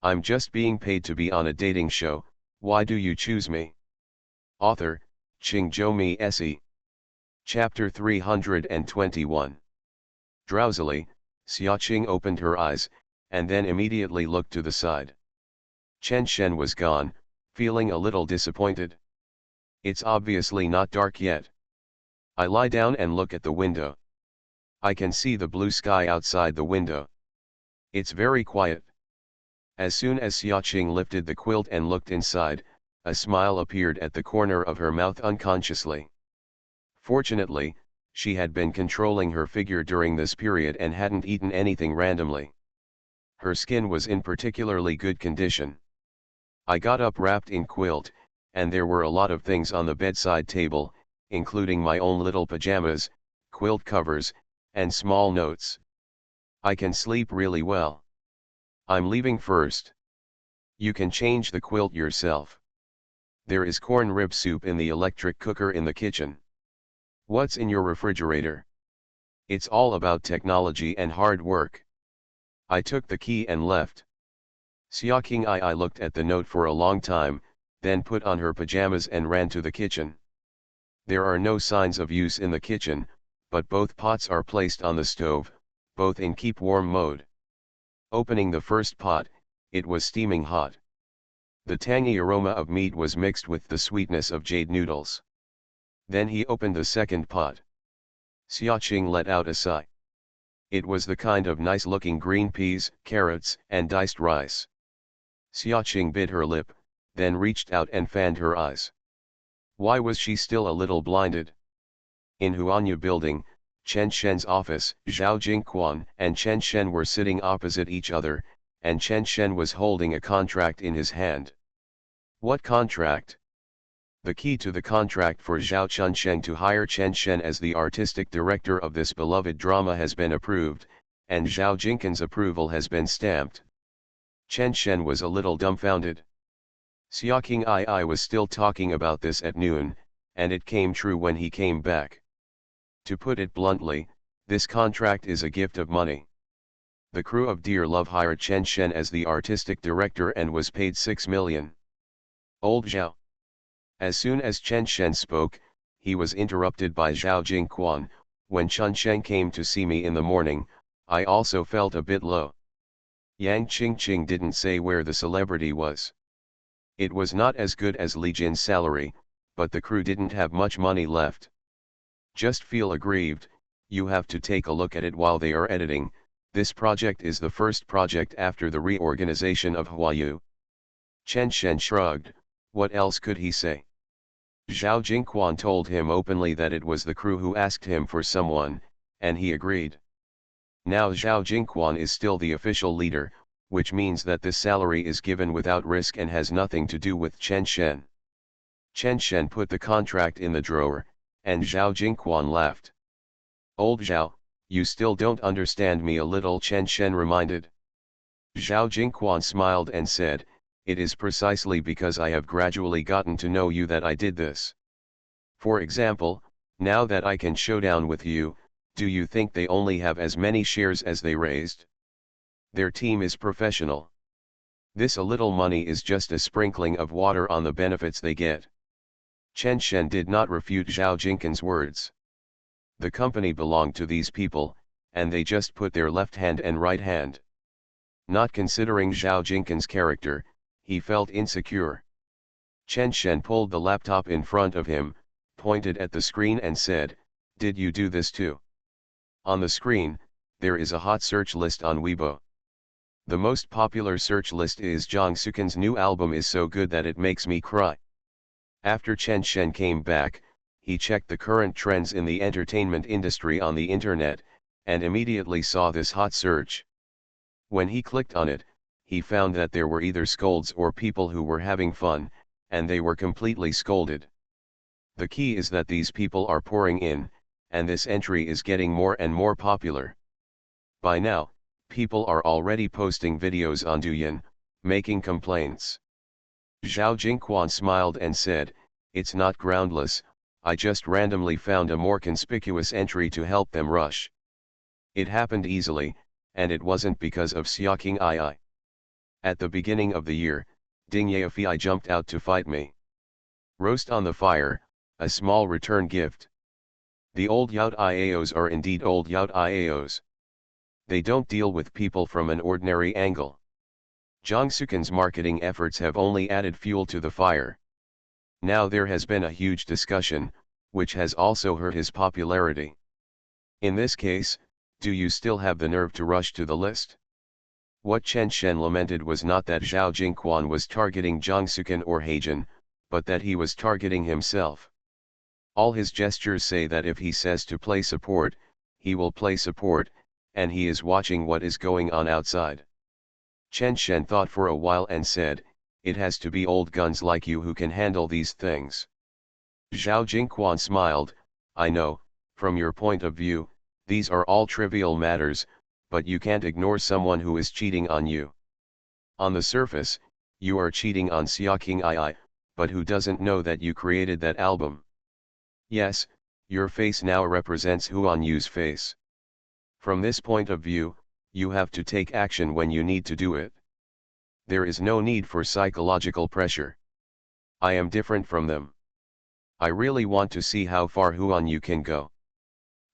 S1: I'm just being paid to be on a dating show, why do you choose me? Author, Qingzhou Se. Chapter 321. Drowsily, Xiaoqing opened her eyes, and then immediately looked to the side. Chen Shen was gone, feeling a little disappointed. It's obviously not dark yet. I lie down and look at the window. I can see the blue sky outside the window. It's very quiet. As soon as Xiaoqing lifted the quilt and looked inside, a smile appeared at the corner of her mouth unconsciously. Fortunately, she had been controlling her figure during this period and hadn't eaten anything randomly. Her skin was in particularly good condition. I got up wrapped in quilt, and there were a lot of things on the bedside table, including my own little pajamas, quilt covers, and small notes. I can sleep really well. I'm leaving first. You can change the quilt yourself. There is corn rib soup in the electric cooker in the kitchen. What's in your refrigerator? It's all about technology and hard work. I took the key and left. Xiaoqing I looked at the note for a long time, then put on her pajamas and ran to the kitchen. There are no signs of use in the kitchen, but both pots are placed on the stove, both in keep warm mode. Opening the first pot, it was steaming hot. The tangy aroma of meat was mixed with the sweetness of jade noodles. Then he opened the second pot. Xiaoqing let out a sigh. It was the kind of nice-looking green peas, carrots, and diced rice. Xiaoqing bit her lip, then reached out and fanned her eyes. Why was she still a little blinded? In Huanya building, Chen Shen's office, Zhao Jingquan and Chen Shen were sitting opposite each other, and Chen Shen was holding a contract in his hand. What contract? The key to the contract for Zhao Chunsheng to hire Chen Shen as the artistic director of this beloved drama has been approved, and Zhao Jingquan's approval has been stamped. Chen Shen was a little dumbfounded. Xiaoqing I was still talking about this at noon, and it came true when he came back. To put it bluntly, this contract is a gift of money. The crew of Dear Love hired Chen Shen as the artistic director and was paid 6 million. Old Zhao. As soon as Chen Shen spoke, he was interrupted by Zhao Jingquan. When Chen Shen came to see me in the morning, I also felt a bit low. Yang Qingqing didn't say where the celebrity was. It was not as good as Li Jin's salary, but the crew didn't have much money left. Just feel aggrieved, you have to take a look at it while they are editing. This project is the first project after the reorganization of Huayu. Chen Shen shrugged, what else could he say? Zhao Jingquan told him openly that it was the crew who asked him for someone, and he agreed. Now Zhao Jingquan is still the official leader, which means that this salary is given without risk and has nothing to do with Chen Shen. Chen Shen put the contract in the drawer, and Zhao Jingquan laughed. Old Zhao, you still don't understand me a little, Chen Shen reminded. Zhao Jingquan smiled and said, it is precisely because I have gradually gotten to know you that I did this. For example, now that I can showdown with you, do you think they only have as many shares as they raised? Their team is professional. This a little money is just a sprinkling of water on the benefits they get. Chen Shen did not refute Zhao Jingquan's words. The company belonged to these people, and they just put their left hand and right hand. Not considering Zhao Jingquan's character, he felt insecure. Chen Shen pulled the laptop in front of him, pointed at the screen and said, did you do this too? On the screen, there is a hot search list on Weibo. The most popular search list is Zhang Sukin's new album is so good that it makes me cry. After Chen Shen came back, he checked the current trends in the entertainment industry on the internet, and immediately saw this hot search. When he clicked on it, he found that there were either scolds or people who were having fun, and they were completely scolded. The key is that these people are pouring in, and this entry is getting more and more popular. By now, people are already posting videos on Douyin, making complaints. Zhao Jingquan smiled and said, it's not groundless, I just randomly found a more conspicuous entry to help them rush. It happened easily, and it wasn't because of Xiaoqing II. At the beginning of the year, Ding Yaofei jumped out to fight me. Roast on the fire, a small return gift. The old Yacht IAOs are indeed old Yacht IAOs. They don't deal with people from an ordinary angle. Jongsukan's marketing efforts have only added fuel to the fire. Now there has been a huge discussion, which has also hurt his popularity. In this case, do you still have the nerve to rush to the list? What Chen Shen lamented was not that Zhao Jingquan was targeting Jongsukan or Heijin, but that he was targeting himself. All his gestures say that if he says to play support, he will play support, and he is watching what is going on outside. Chen Shen thought for a while and said, "It has to be old guns like you who can handle these things." Zhao Jingquan smiled, "I know, from your point of view, these are all trivial matters, but you can't ignore someone who is cheating on you. On the surface, you are cheating on Xiaoqing II, but who doesn't know that you created that album? Yes, your face now represents Huan Yu's face. From this point of view, you have to take action when you need to do it. There is no need for psychological pressure. I am different from them. I really want to see how far Huan Yu can go.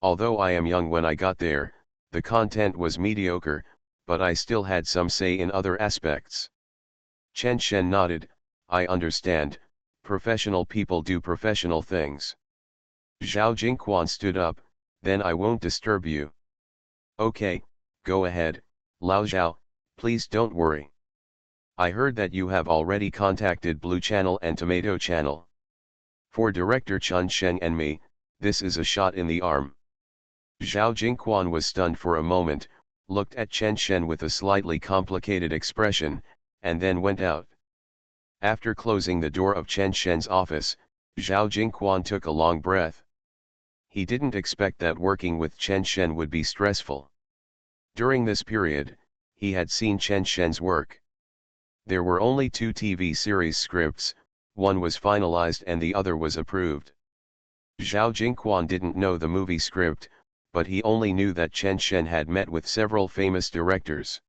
S1: Although I am young when I got there, the content was mediocre, but I still had some say in other aspects." Chen Shen nodded, "I understand, professional people do professional things." Zhao Jingquan stood up, "Then I won't disturb you." "Okay, go ahead, Lao Zhao, please don't worry. I heard that you have already contacted Blue Channel and Tomato Channel. For director Chun Sheng and me, this is a shot in the arm." Zhao Jingquan was stunned for a moment, looked at Chen Shen with a slightly complicated expression, and then went out. After closing the door of Chen Shen's office, Zhao Jingquan took a long breath. He didn't expect that working with Chen Shen would be stressful. During this period, he had seen Chen Shen's work. There were only 2 TV series scripts, one was finalized and the other was approved. Zhao Jingquan didn't know the movie script, but he only knew that Chen Shen had met with several famous directors.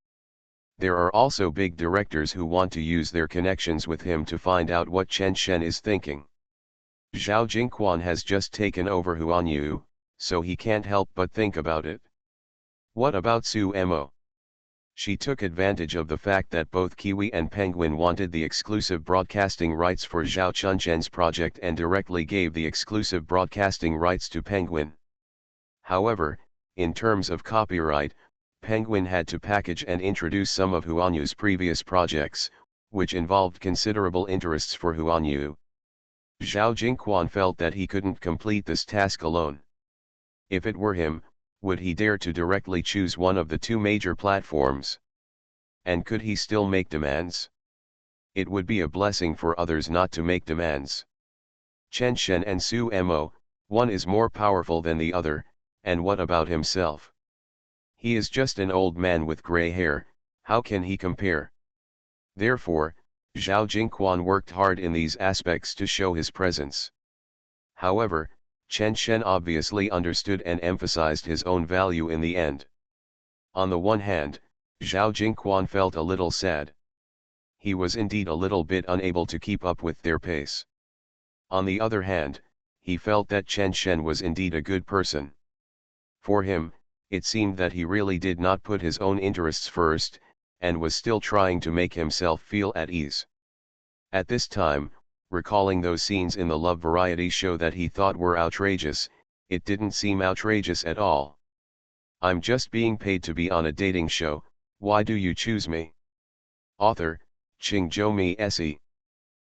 S1: There are also big directors who want to use their connections with him to find out what Chen Shen is thinking. Zhao Jingquan has just taken over Huan Yu, so he can't help but think about it. What about Su Mo? She took advantage of the fact that both Kiwi and Penguin wanted the exclusive broadcasting rights for Zhao Chunzhen's project and directly gave the exclusive broadcasting rights to Penguin. However, in terms of copyright, Penguin had to package and introduce some of Huan Yu's previous projects, which involved considerable interests for Huan Yu. Zhao Jingquan felt that he couldn't complete this task alone. If it were him, would he dare to directly choose one of the 2 major platforms? And could he still make demands? It would be a blessing for others not to make demands. Chen Shen and Su Mo, one is more powerful than the other, and what about himself? He is just an old man with gray hair, how can he compare? Therefore, Zhao Jingquan worked hard in these aspects to show his presence. However, Chen Shen obviously understood and emphasized his own value in the end. On the one hand, Zhao Jingquan felt a little sad. He was indeed a little bit unable to keep up with their pace. On the other hand, he felt that Chen Shen was indeed a good person. For him, it seemed that he really did not put his own interests first, and was still trying to make himself feel at ease. At this time, recalling those scenes in the love variety show that he thought were outrageous, it didn't seem outrageous at all. "I'm just being paid to be on a dating show, why do you choose me?" Author, Qingzhou Se.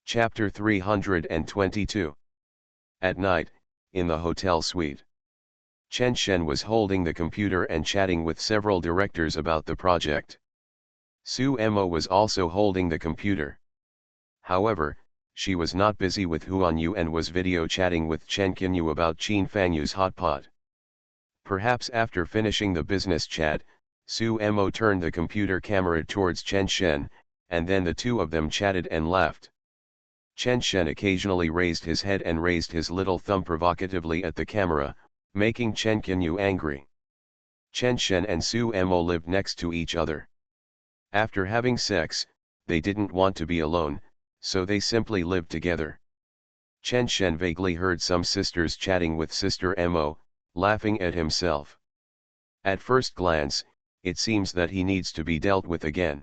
S1: Chapter 322. At night, in the hotel suite. Chen Shen was holding the computer and chatting with several directors about the project. Su Mo was also holding the computer. However, she was not busy with Huan Yu and was video chatting with Chen Qinyu about Qin Fangyu's hot pot. Perhaps after finishing the business chat, Su Mo turned the computer camera towards Chen Shen, and then the 2 of them chatted and laughed. Chen Shen occasionally raised his head and raised his little thumb provocatively at the camera, making Chen Qinyu angry. Chen Shen and Su Mo lived next to each other. After having sex, they didn't want to be alone, so they simply lived together. Chen Shen vaguely heard some sisters chatting with Sister Mo, laughing at himself. At first glance, it seems that he needs to be dealt with again.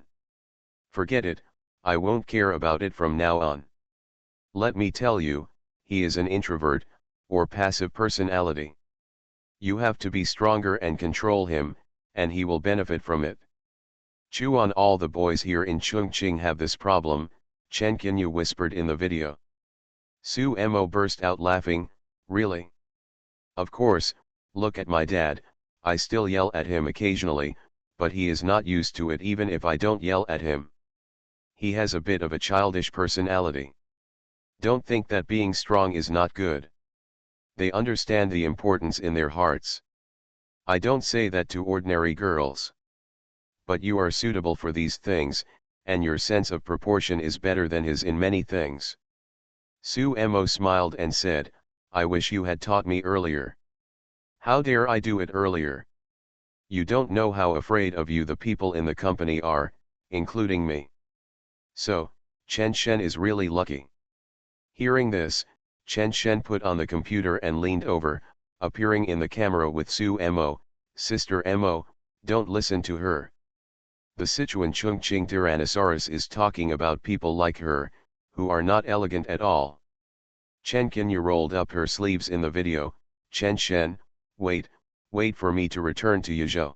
S1: Forget it, I won't care about it from now on. Let me tell you, he is an introvert, or passive personality. You have to be stronger and control him, and he will benefit from it. Chew on. All the boys here in Chongqing have this problem, Chen Qinyu whispered in the video. Su Mo burst out laughing, really? Of course, look at my dad, I still yell at him occasionally, but he is not used to it even if I don't yell at him. He has a bit of a childish personality. Don't think that being strong is not good. They understand the importance in their hearts. I don't say that to ordinary girls. But you are suitable for these things, and your sense of proportion is better than his in many things. Su Mo smiled and said, I wish you had taught me earlier. How dare I do it earlier? You don't know how afraid of you the people in the company are, including me. So, Chen Shen is really lucky. Hearing this, Chen Shen put on the computer and leaned over, appearing in the camera with Su Mo, Sister Mo, don't listen to her. The Sichuan Chongqing Tyrannosaurus is talking about people like her, who are not elegant at all. Chen Qinyu rolled up her sleeves in the video. Chen Shen, wait for me to return to Yuzhou.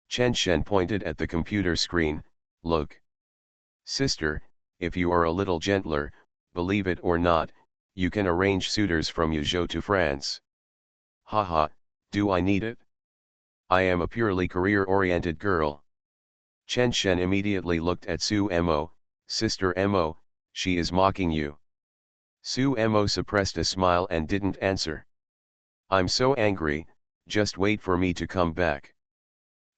S1: Chen Shen pointed at the computer screen, look. Sister, if you are a little gentler, believe it or not, you can arrange suitors from Yuzhou to France. Haha, do I need it? I am a purely career-oriented girl. Chen Shen immediately looked at Su Mo, Sister Mo, she is mocking you. Su Mo suppressed a smile and didn't answer. I'm so angry, just wait for me to come back.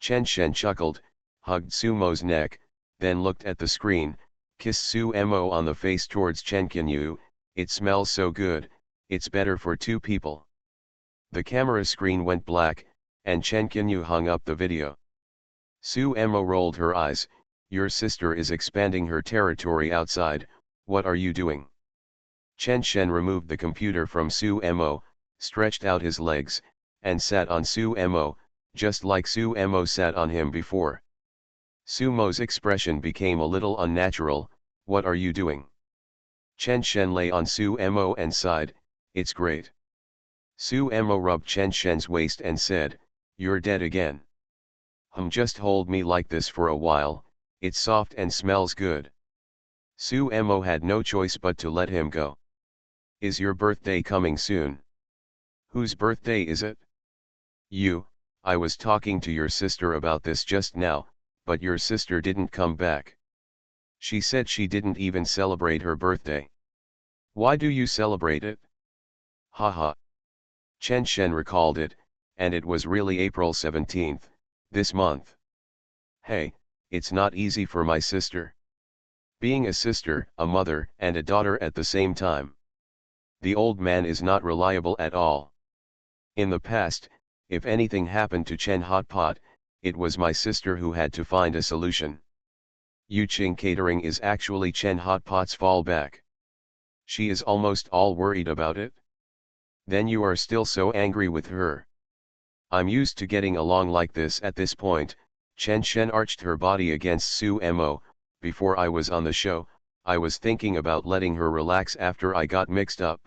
S1: Chen Shen chuckled, hugged Su Mo's neck, then looked at the screen, kissed Su Mo on the face towards Chen Qinyu, it smells so good, it's better for two people. The camera screen went black, and Chen Qinyu hung up the video. Su Mo rolled her eyes, your sister is expanding her territory outside, what are you doing? Chen Shen removed the computer from Su Mo, stretched out his legs, and sat on Su Mo, just like Su Mo sat on him before. Su Mo's expression became a little unnatural, what are you doing? Chen Shen lay on Su Mo and sighed, it's great. Su Mo rubbed Chen Shen's waist and said, you're dead again. Just hold me like this for a while, it's soft and smells good. Su Mo had no choice but to let him go. Is your birthday coming soon? Whose birthday is it? You, I was talking to your sister about this just now, but your sister didn't come back. She said she didn't even celebrate her birthday. Why do you celebrate it? Haha. Chen Shen recalled it, and it was really April 17th, this month. Hey, it's not easy for my sister. Being a sister, a mother, and a daughter at the same time. The old man is not reliable at all. In the past, if anything happened to Chen Hotpot, it was my sister who had to find a solution. Yuqing Catering is actually Chen Hotpot's fallback. She is almost all worried about it. Then you are still so angry with her. I'm used to getting along like this at this point. Chen Shen arched her body against Su Mo. Before I was on the show, I was thinking about letting her relax after I got mixed up.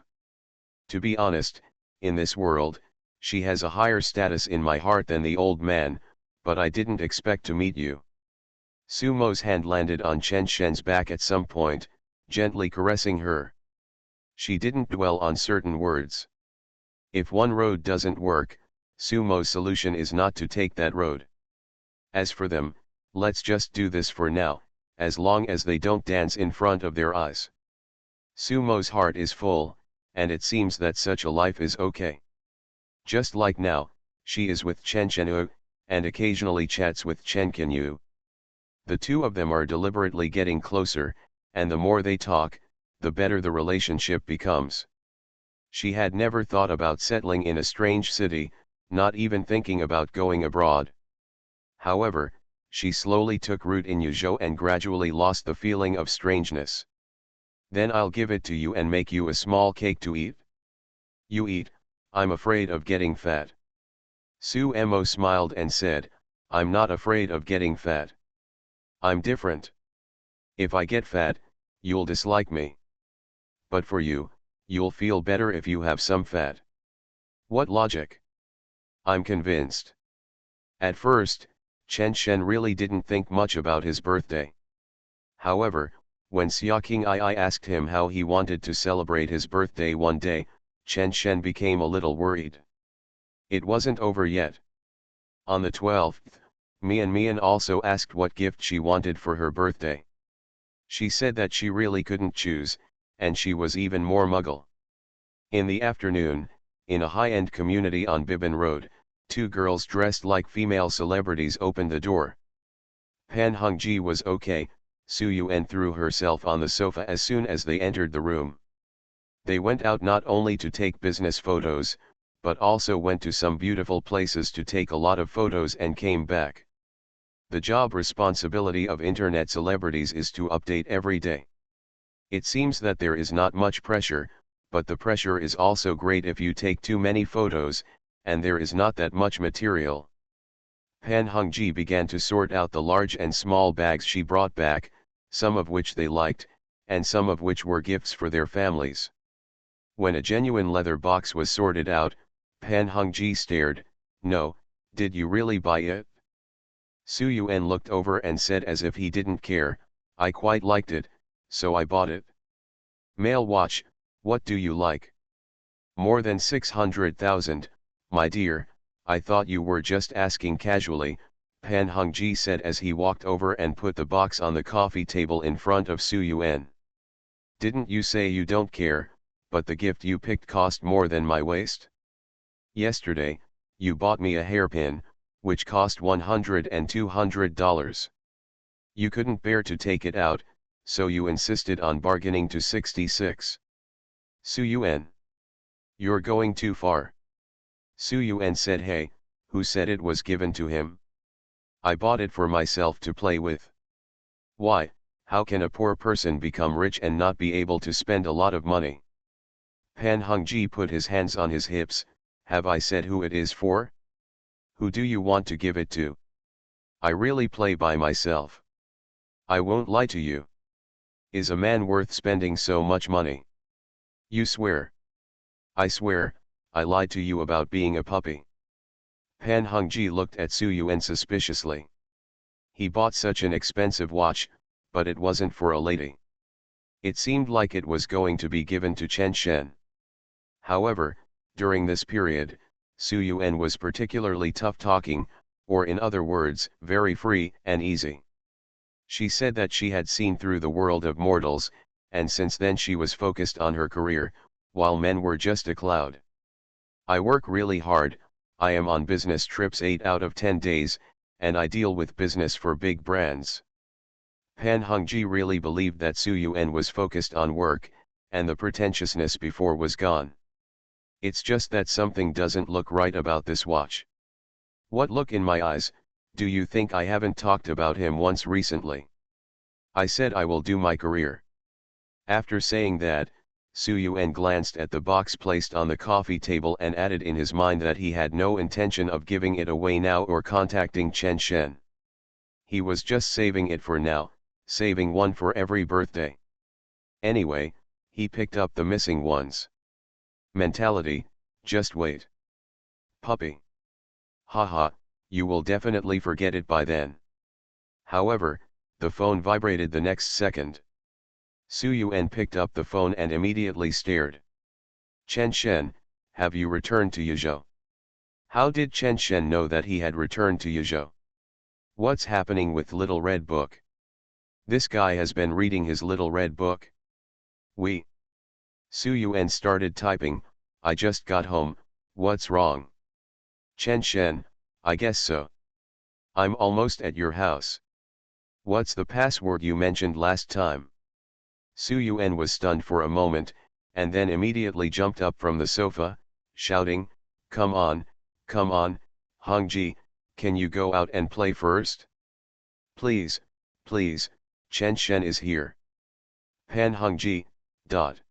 S1: To be honest, in this world, she has a higher status in my heart than the old man, but I didn't expect to meet you. Su Mo's hand landed on Chen Shen's back at some point, gently caressing her. She didn't dwell on certain words. If one road doesn't work, Su Mo's solution is not to take that road. As for them, let's just do this for now, as long as they don't dance in front of their eyes. Su Mo's heart is full, and it seems that such a life is okay. Just like now, she is with Chen Qinyu, and occasionally chats with Chen Qinyu. The two of them are deliberately getting closer, and the more they talk, the better the relationship becomes. She had never thought about settling in a strange city, not even thinking about going abroad. However, she slowly took root in Yuzhou and gradually lost the feeling of strangeness. Then I'll give it to you and make you a small cake to eat. You eat, I'm afraid of getting fat. Su Mo smiled and said, I'm not afraid of getting fat. I'm different. If I get fat, you'll dislike me. But for you, you'll feel better if you have some fat. What logic? I'm convinced. At first, Chen Shen really didn't think much about his birthday. However, when Xiaoqing Ai asked him how he wanted to celebrate his birthday one day, Chen Shen became a little worried. It wasn't over yet. On the 12th, Mian also asked what gift she wanted for her birthday. She said that she really couldn't choose, and she was even more muggle. In the afternoon, in a high-end community on Biban Road, two girls dressed like female celebrities opened the door. Pan Hongji was okay. Su Yuan threw herself on the sofa as soon as they entered the room. They went out not only to take business photos, but also went to some beautiful places to take a lot of photos and came back. The job responsibility of internet celebrities is to update every day. It seems that there is not much pressure, but the pressure is also great if you take too many photos, and there is not that much material. Pan Hongji began to sort out the large and small bags she brought back, some of which they liked, and some of which were gifts for their families. When a genuine leather box was sorted out, Pan Hongji stared, "No, did you really buy it?" Su Yuan looked over and said as if he didn't care, "I quite liked it, so I bought it." Male watch, what do you like? More than 600,000, my dear, I thought you were just asking casually, Pan Hongji said as he walked over and put the box on the coffee table in front of Su Yuan. Didn't you say you don't care, but the gift you picked cost more than my waist? Yesterday, you bought me a hairpin, which cost $100 and $200. You couldn't bear to take it out, so you insisted on bargaining to 66. Su Yuan. You're going too far. Su Yuan said, hey, who said it was given to him? I bought it for myself to play with. Why, how can a poor person become rich and not be able to spend a lot of money? Pan Hongji put his hands on his hips, have I said who it is for? Who do you want to give it to? I really play by myself. I won't lie to you. Is a man worth spending so much money? You swear. I swear, I lied to you about being a puppy. Pan Hongji looked at Su Yuan suspiciously. He bought such an expensive watch, but it wasn't for a lady. It seemed like it was going to be given to Chen Shen. However, during this period, Su Yuan was particularly tough-talking, or in other words, very free and easy. She said that she had seen through the world of mortals, and since then she was focused on her career, while men were just a cloud. I work really hard, I am on business trips 8 out of 10 days, and I deal with business for big brands. Pan Hongji really believed that Su Yuan was focused on work, and the pretentiousness before was gone. It's just that something doesn't look right about this watch. What look in my eyes, do you think I haven't talked about him once recently? I said I will do my career. After saying that, Su Yuan glanced at the box placed on the coffee table and added in his mind that he had no intention of giving it away now or contacting Chen Shen. He was just saving it for now, saving one for every birthday. Anyway, he picked up the missing ones. Mentality, just wait. Puppy. Haha, you will definitely forget it by then. However, the phone vibrated the next second. Su Yuan picked up the phone and immediately stared. Chen Shen, have you returned to Yizhou? How did Chen Shen know that he had returned to Yizhou? What's happening with Little Red Book? This guy has been reading his Little Red Book. Oui. Su Yuan started typing, I just got home, what's wrong? Chen Shen, I guess so. I'm almost at your house. What's the password you mentioned last time? Su Yuan was stunned for a moment, and then immediately jumped up from the sofa, shouting, come on, Hongji, can you go out and play first? Please, please, Chen Shen is here. Pan Hongji, Dot.